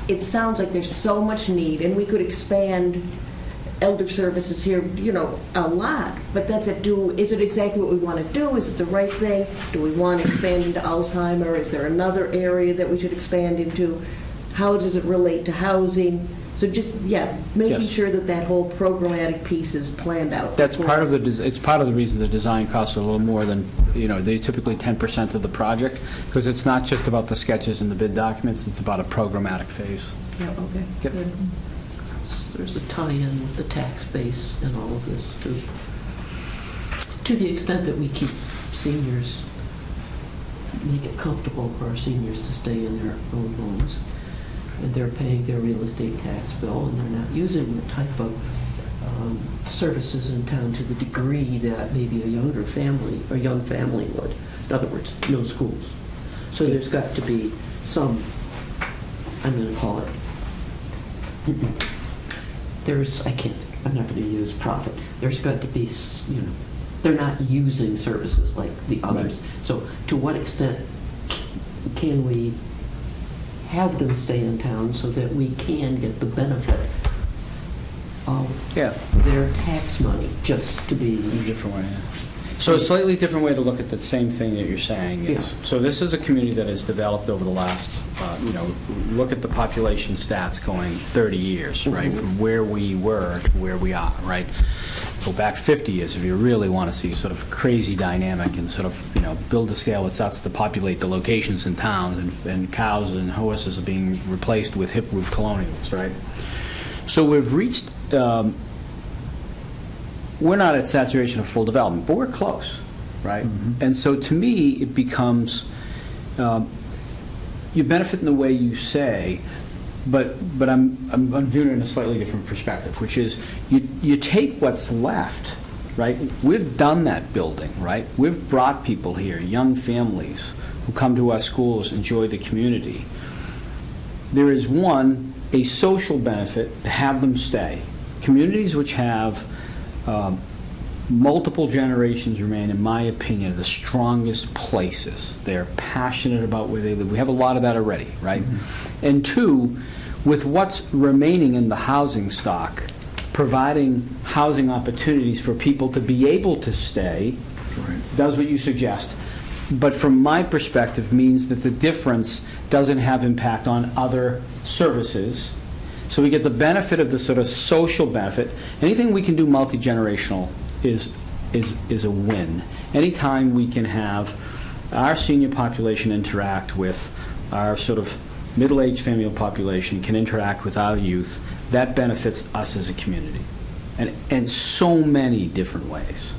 it sounds like there's so much need, and we could expand elder services here, you know, a lot, but is it exactly what we want to do? Is it the right thing? Do we want to expand into Alzheimer? Is there another area that we should expand into? How does it relate to housing? So just, making Yes. sure that that whole programmatic piece is planned out. That's part of it's part of the reason the design costs are a little more than, they typically 10% of the project, because it's not just about the sketches and the bid documents, it's about a programmatic phase. Yeah, okay. Yep. Good. There's a tie-in with the tax base and all of this, too. To the extent that we keep seniors, make it comfortable for our seniors to stay in their own homes, and they're paying their real estate tax bill, and they're not using the type of services in town to the degree that maybe a younger family, or young family would. In other words, no schools. So there's got to be some, I'm going to call it, I'm not going to use profit. There's got to be, they're not using services like the others. So to what extent can we have them stay in town so that we can get the benefit of their tax money, just to be... A different way, yeah. So a slightly different way to look at the same thing that you're saying is, so this is a community that has developed over the last, look at the population stats going 30 years, right, from where we were to where we are, right? Go back 50 years if you really want to see sort of crazy dynamic and sort of, build a scale that starts to populate the locations in towns, and cows and horses are being replaced with hip roof colonials, right? So we've reached, we're not at saturation of full development, but we're close, right? And so to me, it becomes, you benefit in the way you say, but I'm viewing it in a slightly different perspective, which is you take what's left, right? We've done that building, right? We've brought people here, young families who come to our schools, enjoy the community. There is, one, a social benefit to have them stay. Communities which have multiple generations remain, in my opinion, the strongest places. They're passionate about where they live. We have a lot of that already, right? And two, with what's remaining in the housing stock, providing housing opportunities for people to be able to stay, does what you suggest. But from my perspective means that the difference doesn't have impact on other services. So we get the benefit of the sort of social benefit. Anything we can do multi-generational is a win. Anytime we can have our senior population interact with our sort of middle-aged family population, can interact with our youth, that benefits us as a community. And so many different ways.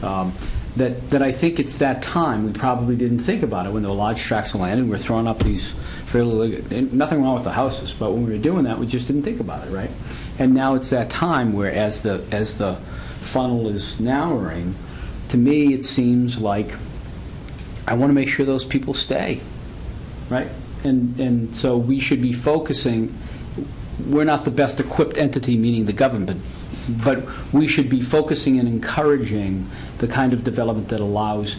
That I think it's that time we probably didn't think about it when there were large tracts of land and we were throwing up these fairly, nothing wrong with the houses, but when we were doing that, we just didn't think about it, right? And now it's that time where as the funnel is narrowing, to me it seems like I want to make sure those people stay, right? And so we should be focusing, we're not the best equipped entity, meaning the government, but we should be focusing and encouraging the kind of development that allows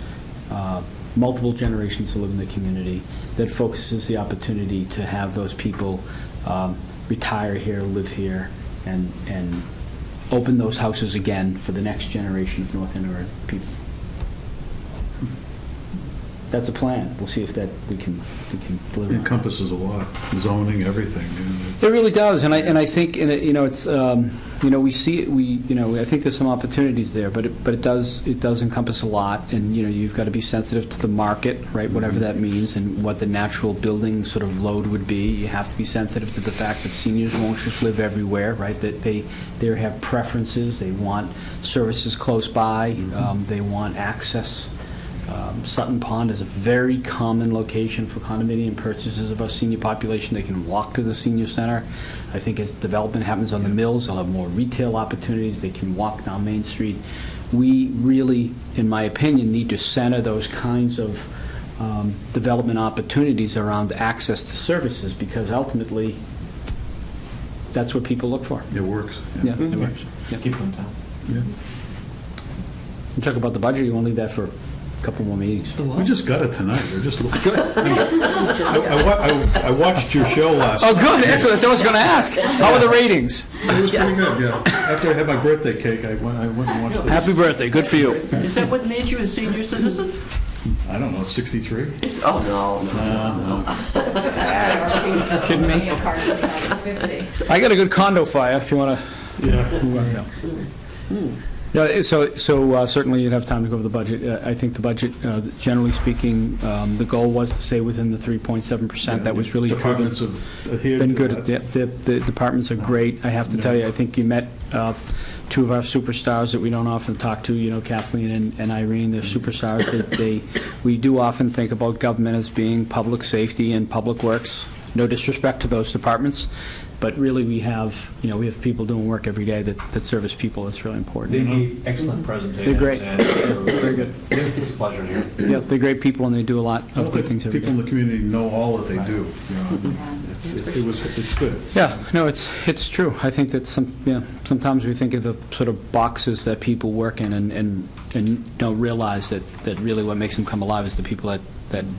multiple generations to live in the community, that focuses the opportunity to have those people retire here, live here, and open those houses again for the next generation of North Andover people. That's a plan. We'll see if that we can deliver. It encompasses a lot, zoning, everything. It really does, and I think it's we see it. I think there's some opportunities there, but it does encompass a lot, and you've got to be sensitive to the market, right? Whatever that means, and what the natural building sort of load would be. You have to be sensitive to the fact that seniors won't just live everywhere, right? That they have preferences. They want services close by. They want access. Sutton Pond is a very common location for condominium purchases of our senior population. They can walk to the senior center. I think as development happens on the mills, they'll have more retail opportunities. They can walk down Main Street. We really, in my opinion, need to center those kinds of development opportunities around access to services, because ultimately that's what people look for. It works. Yeah, it works. Yeah. Keep them down. Yeah. You talk about the budget, you want to leave that for a couple more meetings. We just got it tonight. We're just I watched your show last night. Oh, good. Excellent. That's what I was going to ask. How are the ratings? It was pretty good, yeah. After I had my birthday cake, I went and watched it. Happy birthday. Good for you. Is that what made you a senior citizen? I don't know, 63? Oh, no, no. Kidding me? I got a good condo fire if you want to. Yeah. Yeah, so certainly you'd have time to go over the budget. I think the budget, generally speaking, the goal was to stay within the 3.7%. That was really proven. Departments have adhered Been to good. that. The departments are great. I have to tell you, I think you met two of our superstars that we don't often talk to, you know, Kathleen and Irene. They're superstars. We do often think about government as being public safety and public works. No disrespect to those departments, but really we have people doing work every day that service people. That's really important. They gave excellent presentations. They're great. And very good. It's a pleasure to hear. Yeah, they're great people, and they do a lot of good things every People day. in the community know all that they do. You know, it's good. Yeah, no, it's true. I think that sometimes we think of the sort of boxes that people work in and don't realize that really what makes them come alive is the people that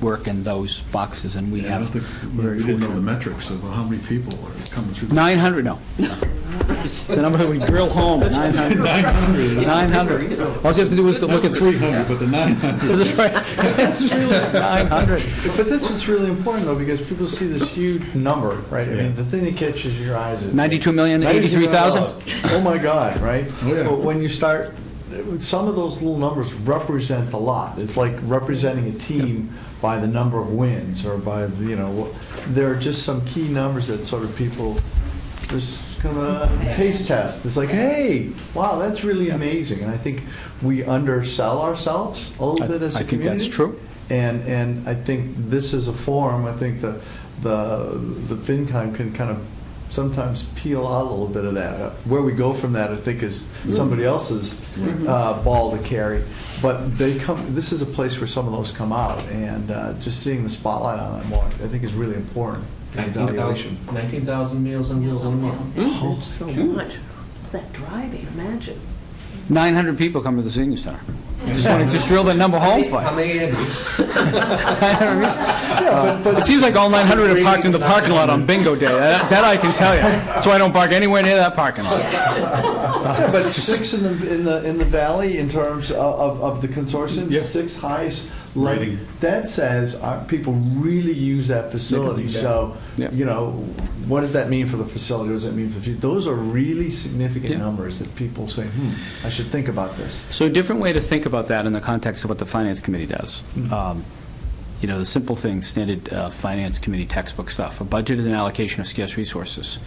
work in those boxes, and we Yeah, I don't have. think we didn't know the metrics of how many people are coming through. 900, no. The number that we drill home, 900. 900. All you have to do is to look at 300, but the 900. That's right. That's true. 900. But that's what's really important, though, because people see this huge number, right? I Yeah. mean, the thing that catches your eyes is 92,083,000. Oh my God, right? Oh, yeah. But when you start, some of those little numbers represent a lot. It's like representing a team by the number of wins, or by there are just some key numbers that sort of people just kind of a taste test. It's like, hey, wow, that's really amazing. And I think we undersell ourselves a little bit as a community. I think that's true. And I think this is a forum. I think the FinCom can kind of sometimes peel out a little bit of that. Where we go from that, I think, is somebody else's ball to carry. But they come. This is a place where some of those come out, and just seeing the spotlight on them, I think, is really important for evaluation. 19,000 meals on wheels in a month. Oh, so much. That driving, imagine. 900 people come to the senior center. Just want to just drill that number home for How you. many have you? It seems like all 900 are parked in the parking lot on bingo day. That I can tell you. That's why I don't park anywhere near that parking lot. But 6 in the valley in terms of the consortium, Yeah. 6 highest Rating. That says people really use that facility. So, Yeah. what does that mean for the facility? What does that mean for the future? Those are really significant Yeah. numbers that people say, I should think about this. So a different way to think about that in the context of what the Finance Committee does. The simple thing, standard Finance Committee textbook stuff, a budget and allocation of scarce resources.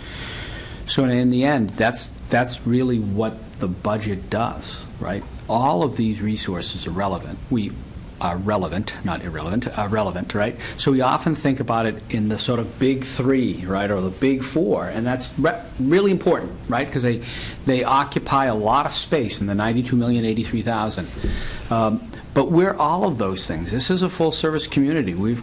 So in the end, that's really what the budget does, right? All of these resources are relevant. Are relevant, not irrelevant, are relevant, right? So we often think about it in the sort of big 3, right, or the big 4, and that's really important, right, because they occupy a lot of space in the 92,083,000. But we're all of those things. This is a full-service community. We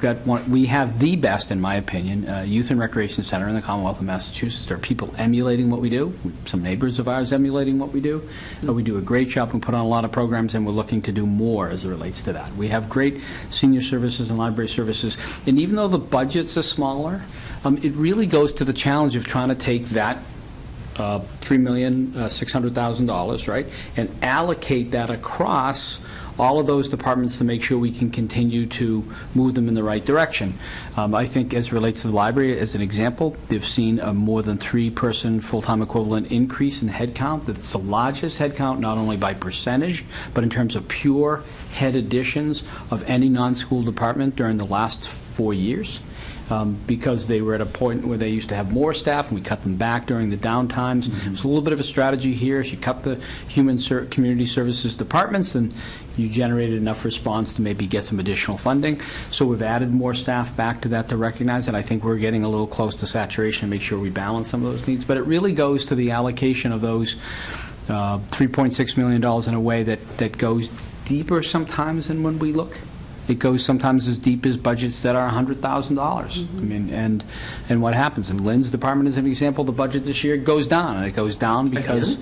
have the best, in my opinion, youth and recreation center in the Commonwealth of Massachusetts. There are people emulating what we do. Some neighbors of ours emulating what we do. We do a great job. We put on a lot of programs, and we're looking to do more as it relates to that. We have great senior services and library services. And even though the budgets are smaller, it really goes to the challenge of trying to take that $3,600,000, right, and allocate that across all of those departments to make sure we can continue to move them in the right direction. I think as it relates to the library, as an example, they've seen a more than 3-person full-time equivalent increase in headcount. That's the largest headcount, not only by percentage, but in terms of pure head additions of any non-school department during the last 4 years. Because they were at a point where they used to have more staff, and we cut them back during the downtimes. It's a little bit of a strategy here. If you cut the community services departments, then you generated enough response to maybe get some additional funding. So we've added more staff back to that to recognize it. I think we're getting a little close to saturation to make sure we balance some of those needs. But it really goes to the allocation of those $3.6 million in a way that goes deeper sometimes than when we look. It goes sometimes as deep as budgets that are $100,000. I mean, and what happens? In Lynn's department, as an example, the budget this year goes down, and it goes down because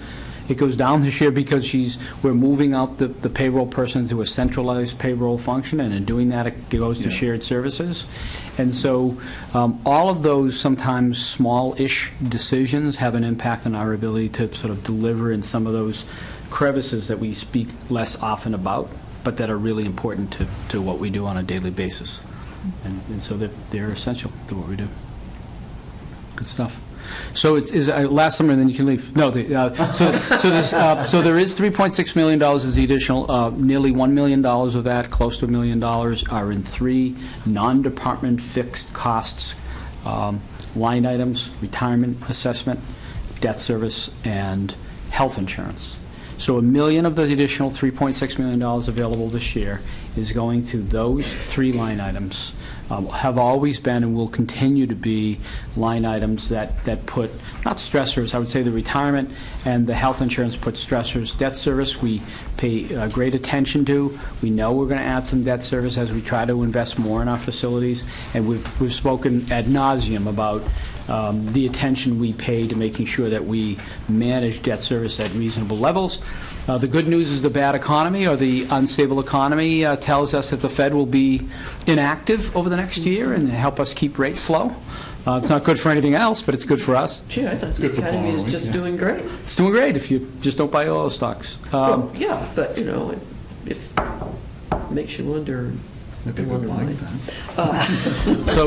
this year because we're moving out the payroll person to a centralized payroll function, and in doing that, it goes to shared services. And so all of those sometimes small-ish decisions have an impact on our ability to sort of deliver in some of those crevices that we speak less often about. but that are really important to what we do on a daily basis. And so they're essential to what we do. Good stuff. So it's last summer, and then you can leave. No, so there is $3.6 million as the additional. Nearly $1 million of that, close to $1 million, are in 3 non-department fixed costs line items: retirement assessment, debt service, and health insurance. So $1 million of the additional $3.6 million available this year is going to those 3 line items. Have always been and will continue to be line items that put, not stressors, I would say the retirement and the health insurance put stressors. Debt service we pay great attention to. We know we're going to add some debt service as we try to invest more in our facilities, and we've spoken ad nauseum about the attention we pay to making sure that we manage debt service at reasonable levels. The good news is the bad economy, or the unstable economy, tells us that the Fed will be inactive over the next year and help us keep rates low. It's not good for anything else, but it's good for us. Gee, I thought the economy is just doing great. It's doing great if you just don't buy oil stocks. Well, yeah, but, you know, it makes you wonder. So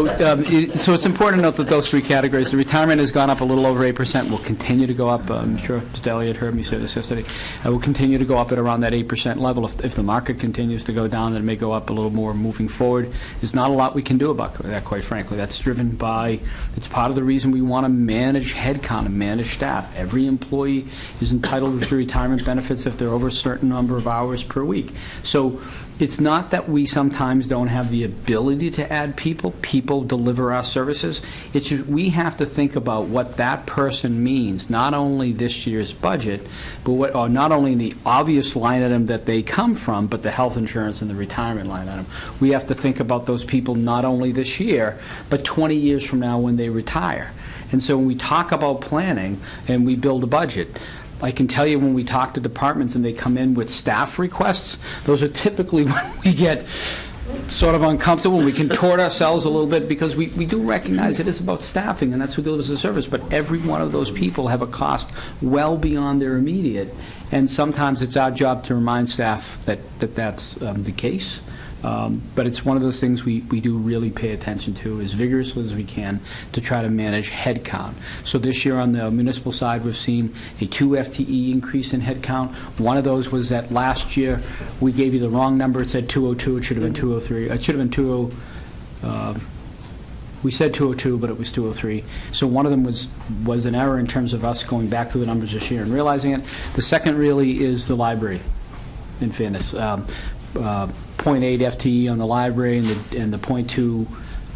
it's important to note that those 3 categories, the retirement has gone up a little over 8%, will continue to go up. I'm sure Mr. Elliott heard me say this yesterday. Will continue to go up at around that 8% level. If the market continues to go down, then it may go up a little more moving forward. There's not a lot we can do about that, quite frankly. That's driven by, it's part of the reason we want to manage headcount and manage staff. Every employee is entitled to retirement benefits if they're over a certain number of hours per week. So it's not that we sometimes don't have the ability to add people. People deliver our services. It's just we have to think about what that person means, not only this year's budget, but or not only the obvious line item that they come from, but the health insurance and the retirement line item. We have to think about those people not only this year, but 20 years from now when they retire. And so when we talk about planning and we build a budget, I can tell you when we talk to departments and they come in with staff requests, those are typically when we get sort of uncomfortable. We contort ourselves a little bit because we do recognize it is about staffing, and that's who delivers the service. But every one of those people have a cost well beyond their immediate, and sometimes it's our job to remind staff that's the case. But it's one of those things we do really pay attention to as vigorously as we can to try to manage headcount. So this year on the municipal side, we've seen a 2 FTE increase in headcount. One of those was that last year we gave you the wrong number. It said 202. It should have been 203. It should have been 20. We said 202, but it was 203. So one of them was an error in terms of us going back through the numbers this year and realizing it. The second really is the library, in fairness. 0.8 FTE on the library, and the 0.2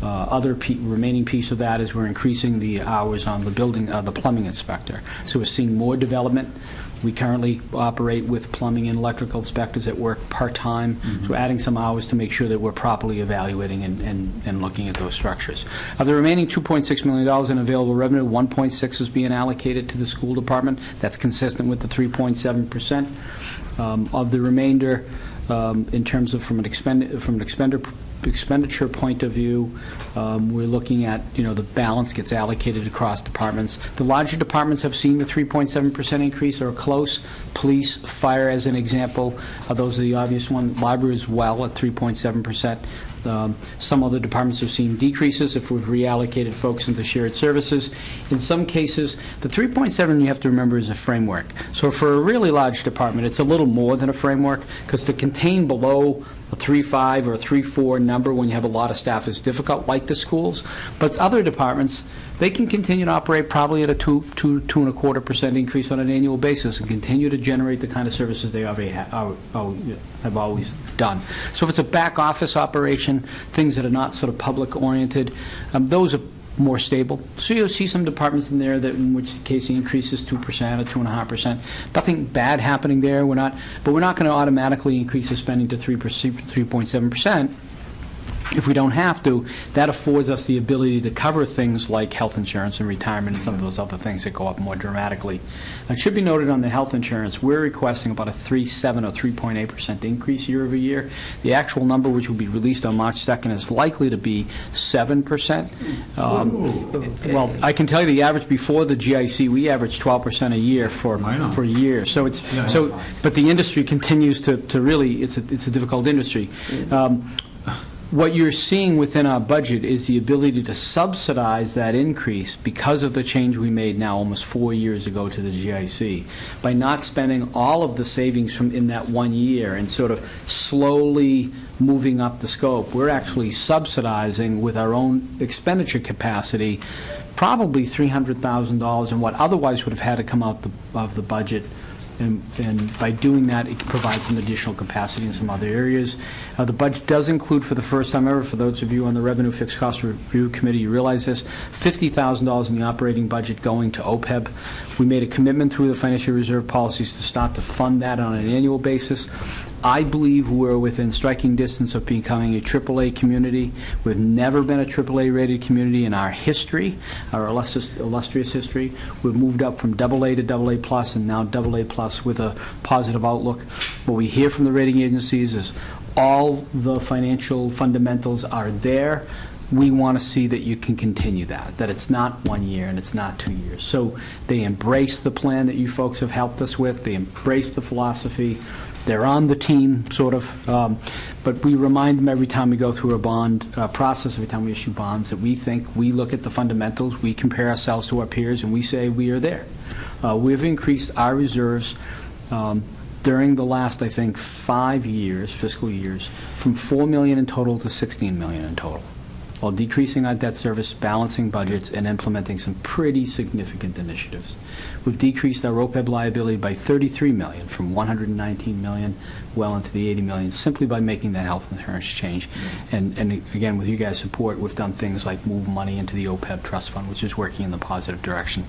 other remaining piece of that is we're increasing the hours on the building, the plumbing inspector. So we're seeing more development. We currently operate with plumbing and electrical inspectors that work part-time. So we're adding some hours to make sure that we're properly evaluating and looking at those structures. Of the remaining $2.6 million in available revenue, 1.6 is being allocated to the school department. That's consistent with the 3.7%. Of the remainder, in terms of from an expenditure point of view, we're looking at, the balance gets allocated across departments. The larger departments have seen the 3.7% increase or close. Police, fire as an example, those are the obvious ones. Library as well at 3.7%. Some other departments have seen decreases if we've reallocated folks into shared services. In some cases, the 3.7 you have to remember is a framework. So for a really large department, it's a little more than a framework, because to contain below a 3.5 or a 3.4 number when you have a lot of staff is difficult, like the schools. But other departments, they can continue to operate probably at a 2.25% increase on an annual basis and continue to generate the kind of services they have always done. So if it's a back office operation, things that are not sort of public oriented, those are more stable. So you'll see some departments in there that in which the case the increase is 2% or 2.5%. Nothing bad happening there. But we're not going to automatically increase the spending to 3.7%. If we don't have to, that affords us the ability to cover things like health insurance and retirement and some of those other things that go up more dramatically. It should be noted on the health insurance, we're requesting about a 3.7 or 3.8% increase year over year. The actual number, which will be released on March 2nd, is likely to be 7%. Well, I can tell you the average before the GIC, we averaged 12% a year for years. So it's but the industry continues to really, it's a difficult industry. What you're seeing within our budget is the ability to subsidize that increase because of the change we made now almost 4 years ago to the GIC. By not spending all of the savings from in that 1 year and sort of slowly moving up the scope, we're actually subsidizing with our own expenditure capacity probably $300,000 in what otherwise would have had to come out of the budget. And by doing that, it provides some additional capacity in some other areas. The budget does include, for the first time ever, for those of you on the Revenue Fixed Cost Review Committee, you realize this, $50,000 in the operating budget going to OPEB. We made a commitment through the financial reserve policies to start to fund that on an annual basis. I believe we're within striking distance of becoming a AAA community. We've never been a AAA-rated community in our history, our illustrious history. We've moved up from AA to AA+, and now AA+ with a positive outlook. What we hear from the rating agencies is all the financial fundamentals are there. We want to see that you can continue that it's not 1 year and it's not 2 years. So they embrace the plan that you folks have helped us with. They embrace the philosophy. They're on the team, sort of, but we remind them every time we go through a bond process, every time we issue bonds, that we look at the fundamentals, we compare ourselves to our peers, and we say we are there. We've increased our reserves during the last, I think, 5 years, fiscal years, from $4 million in total to $16 million in total, while decreasing our debt service, balancing budgets, and implementing some pretty significant initiatives. We've decreased our OPEB liability by $33 million, from $119 million well into the $80 million, simply by making that health insurance change. And again, with you guys' support, we've done things like move money into the OPEB trust fund, which is working in the positive direction.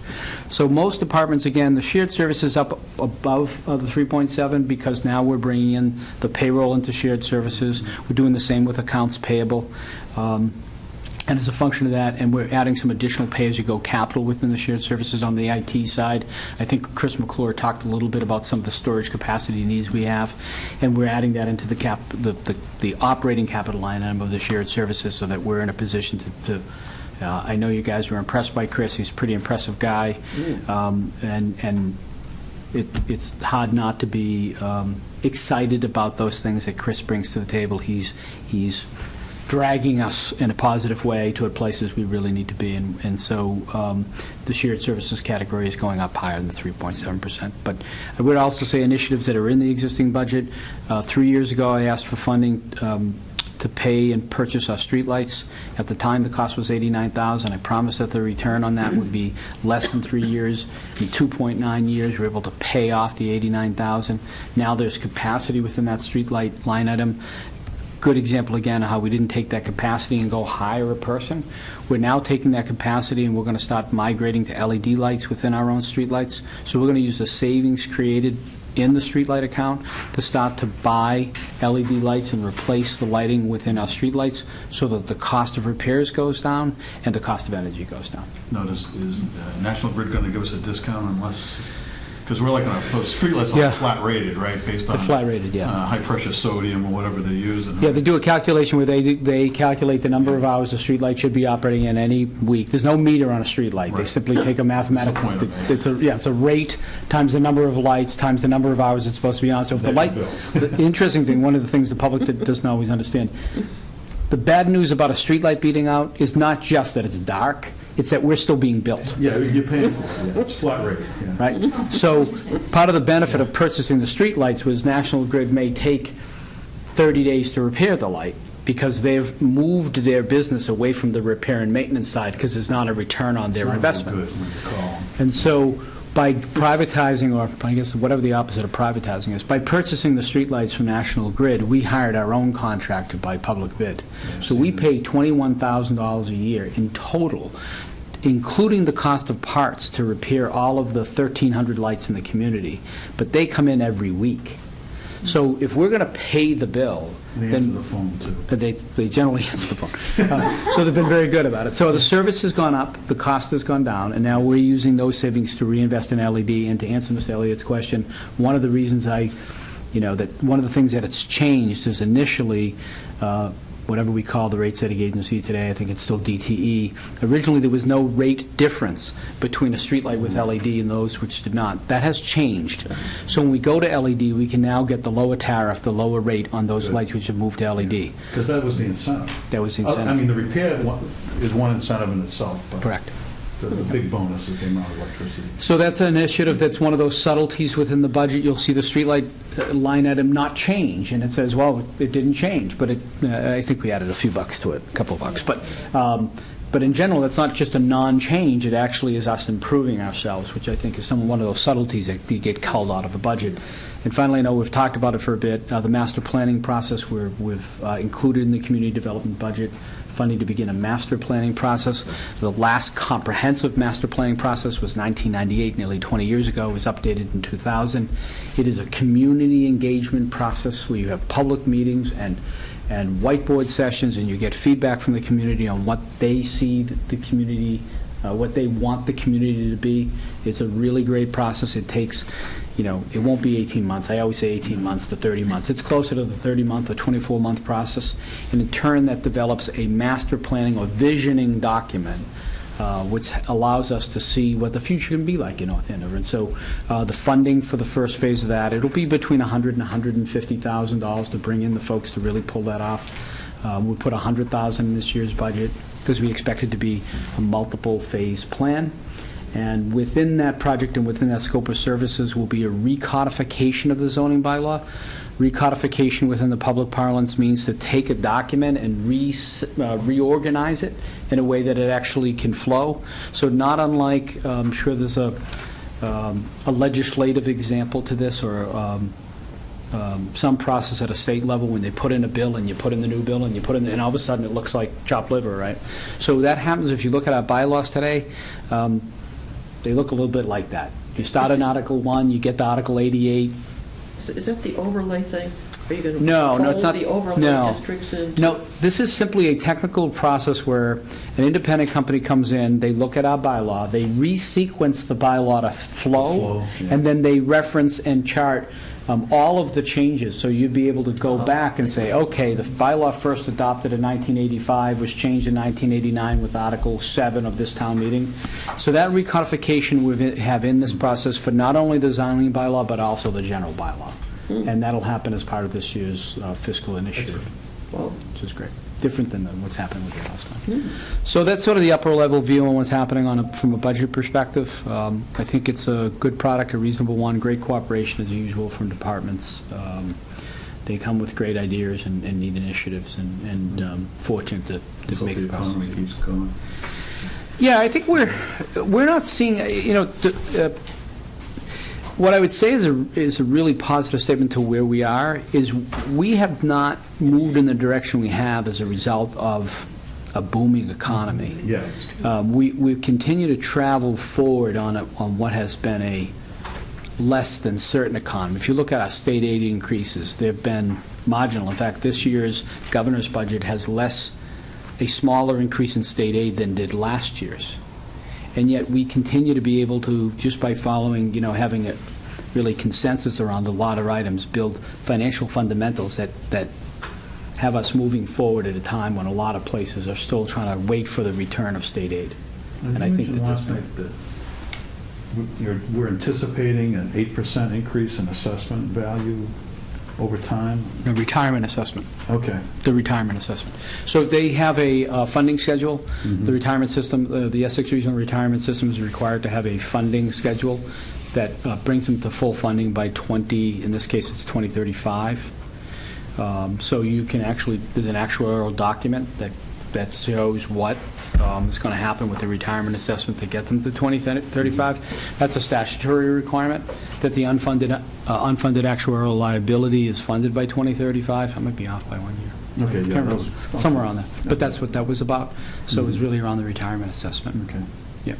So most departments, again, the shared service is up above the 3.7 because now we're bringing in the payroll into shared services. We're doing the same with accounts payable. And as a function of that, and we're adding some additional pay-as-you-go capital within the shared services on the IT side. I think Chris McClure talked a little bit about some of the storage capacity needs we have, and we're adding that into the operating capital line item of the shared services so that we're in a position to I know you guys were impressed by Chris. He's a pretty impressive guy, and it's hard not to be excited about those things that Chris brings to the table. He's dragging us in a positive way to places we really need to be, and so the shared services category is going up higher than the 3.7%. But I would also say initiatives that are in the existing budget. 3 years ago, I asked for funding to pay and purchase our streetlights. At the time, the cost was $89,000. I promised that the return on that would be less than 3 years. In 2.9 years, we were able to pay off the $89,000. Now there's capacity within that streetlight line item. Good example again of how we didn't take that capacity and go hire a person. We're now taking that capacity and we're going to start migrating to LED lights within our own streetlights. So we're going to use the savings created in the streetlight account to start to buy LED lights and replace the lighting within our streetlights so that the cost of repairs goes down and the cost of energy goes down. Now, is National Grid going to give us a discount unless... Because we're like those streetlights are flat rated, right? Based on flat rated, high pressure sodium or whatever they use. Yeah, they do a calculation where they calculate the number of hours a streetlight should be operating in any week. There's no meter on a streetlight. Right. They simply take a mathematical. It's a rate times the number of lights times the number of hours it's supposed to be on. So if the light, the interesting thing, one of the things the public doesn't always understand, the bad news about a streetlight beating out is not just that it's dark. It's that we're still being built. Yeah, you're paying for it. Yeah. It's flat rate. Yeah. Right? So part of the benefit of purchasing the street lights was National Grid may take 30 days to repair the light because they've moved their business away from the repair and maintenance side because there's not a return on their investment. And so by privatizing, or I guess whatever the opposite of privatizing is, by purchasing the streetlights from National Grid, we hired our own contractor by public bid. So we pay $21,000 a year in total, including the cost of parts to repair all of the 1,300 lights in the community. But they come in every week. So if we're going to pay the bill, They then... answer the phone, too. They generally answer the phone. So they've been very good about it. So the service has gone up, the cost has gone down, and now we're using those savings to reinvest in LED. And to answer Mr. Elliott's question, one of the reasons one of the things that it's changed is initially, whatever we call the rate setting agency today, I think it's still DTE. Originally, there was no rate difference between a streetlight with LED and those which did not. That has changed. So when we go to LED, we can now get the lower tariff, the lower rate on those Good. lights which have moved to LED. Because that was the incentive. That was the incentive. I mean, the repair is one incentive in itself. But Correct. The big bonus is the amount of electricity. So that's an initiative that's one of those subtleties within the budget. You'll see the streetlight line item not change, and it says, well, it didn't change, but I think we added a few bucks to it, a couple of bucks. But in general, that's not just a non-change. It actually is us improving ourselves, which I think is one of those subtleties that get culled out of a budget. And finally, I know we've talked about it for a bit, the master planning process we've included in the community development budget, funding to begin a master planning process. The last comprehensive master planning process was 1998, nearly 20 years ago. It was updated in 2000. It is a community engagement process where you have public meetings and whiteboard sessions, and you get feedback from the community on what they see the community, what they want the community to be. It's a really great process. It takes, it won't be 18 months. I always say 18 months to 30 months. It's closer to the 30-month or 24-month process. And in turn, that develops a master planning or visioning document, which allows us to see what the future can be like in North Andover. And so the funding for the first phase of that, it'll be between $100,000 and $150,000 to bring in the folks to really pull that off. We put $100,000 in this year's budget because we expect it to be a multiple phase plan. And within that project and within that scope of services will be a recodification of the zoning bylaw. Recodification within the public parlance means to take a document and reorganize it in a way that it actually can flow. So not unlike, I'm sure there's a legislative example to this, or some process at a state level when they put in a bill and you put in the new bill and you put in, and all of a sudden it looks like chopped liver, right? So that happens if you look at our bylaws today. They look a little bit like that. You start in Article 1, you get to Article 88. Is that the overlay thing? Are you going to No, it's not. fold the overlay districts into? No, this is simply a technical process where an independent company comes in, they look at our bylaw, they resequence the bylaw to flow, yeah. and then they reference and chart all of the changes. So you'd be able to go back and say, okay, the bylaw first adopted in 1985 was changed in 1989 with Article 7 of this town meeting. So that recodification we have in this process for not only the zoning bylaw, but also the general bylaw. And that'll happen as part of this year's fiscal initiative, which is great. Different than what's happening with the house fund. So that's sort of the upper level view on what's happening from a budget perspective. I think it's a good product, a reasonable one, great cooperation as usual from departments. They come with great ideas and neat initiatives, and fortunate to make the process. The economy keeps going. Yeah, I think we're not seeing, what I would say is a really positive statement to where we are, is we have not moved in the direction we have as a result of a booming economy. Yeah. We continue to travel forward on what has been a less than certain economy. If you look at our state aid increases, they've been marginal. In fact, this year's governor's budget has a smaller increase in state aid than did last year's. And yet we continue to be able to, just by following, having a really consensus around a lot of items, build financial fundamentals that have us moving forward at a time when a lot of places are still trying to wait for the return of state aid. And I think that last night that we're anticipating an 8% increase in assessment value over time. The retirement assessment. Okay. The retirement assessment. So they have a funding schedule. The retirement system, the Essex Regional Retirement System is required to have a funding schedule that brings them to full funding by in this case it's 2035. So you can actually, there's an actuarial document that shows what is going to happen with the retirement assessment to get them to 2035. That's a statutory requirement that the unfunded actuarial liability is funded by 2035. I might be off by 1 year. Okay, yeah. Somewhere around there. But that's what that was about. So it was really around the retirement assessment. Okay. Yeah.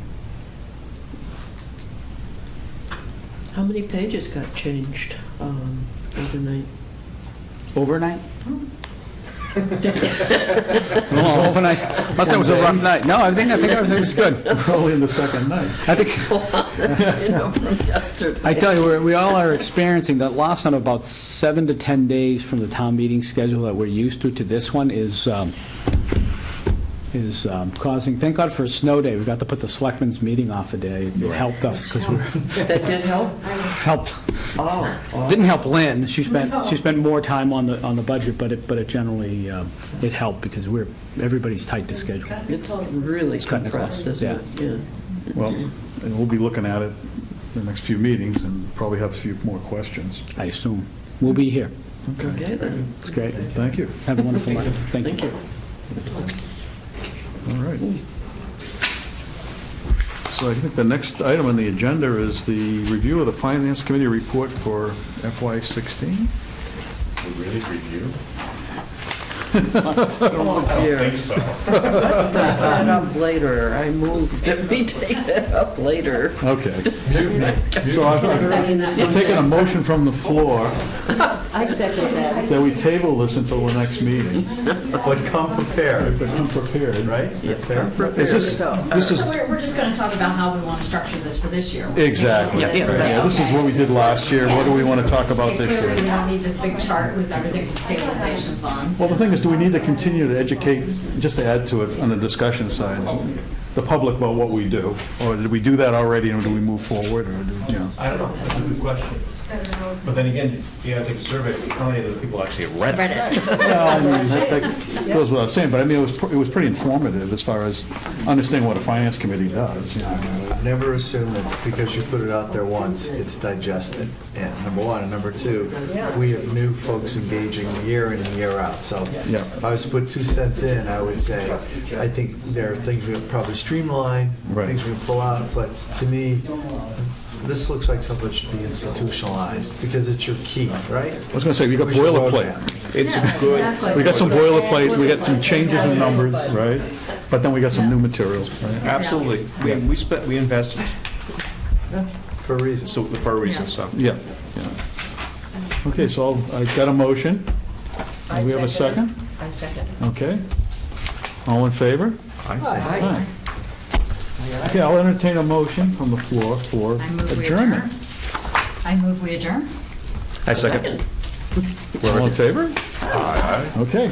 How many pages got changed? overnight? Overnight? Well, overnight, last night was a rough night. No, I think everything was good. Probably in the second night. I think, You know, from yesterday. I tell you, we all are experiencing that loss on about 7 to 10 days from the town meeting schedule that we're used to this one is causing, thank God for a snow day, we got to put the selectmen's meeting off a day. It helped us, because That did help? helped. Oh. Didn't help Lynn, she spent more time on the budget, but it generally, it helped, because everybody's tight to schedule. It's really cutting it compressed, close. isn't it? Yeah. Well, and we'll be looking at it the next few meetings and probably have a few more questions. I assume. We'll be here. Okay, then. It's great. Thank you. Have a wonderful night. Thank you. Thank you. All right. So I think the next item on the agenda is the review of the Finance Committee report for FY16. Really review? Oh, dear. I don't think so. Let's take that up later. I move that we take that up later. Okay. So I'm taking a motion from the floor I second that. that we table this until the next meeting. But come prepared, But come prepared. right? Fair? Is this is, We're just going to talk about how we want to structure this for this year. exactly. Yeah, this is what we did last year. What do we want to talk about this Clearly, we year? don't need this big chart with everything from stabilization funds. Well, the thing is, do we need to continue to educate, just to add to it on the discussion side, the public about what we do? Or did we do that already, and do we move forward, or do, you know? I don't know, that's a good question. But then again, you have to take a survey, how many of the people actually read it? Well, I mean, that goes without saying, but I mean, it was pretty informative as far as understanding what a finance committee does, you know. Never assume that because you put it out there once, it's digested, and number one. And number two, we have new folks engaging year in and year out. So Yeah. if I was to put 2 cents in, I would say, I think there are things we can probably streamline, Right. things we can pull out, but to me, this looks like something that should be institutionalized, because it's your key, right? I was going to say, we got boilerplate. It's good. Exactly. We got some boilerplate, we got some changes in numbers, right? But then we got some new materials, right? Absolutely. We invested, For a reason. so, for a reason, so. Yeah. Okay, so I've got a motion. Do we have a second? I second. Okay. All in favor? Hi. Aye. Okay, I'll entertain a motion from the floor for I move we adjournment. adjourn. I move we adjourn. I second. All in favor? Aye. Okay.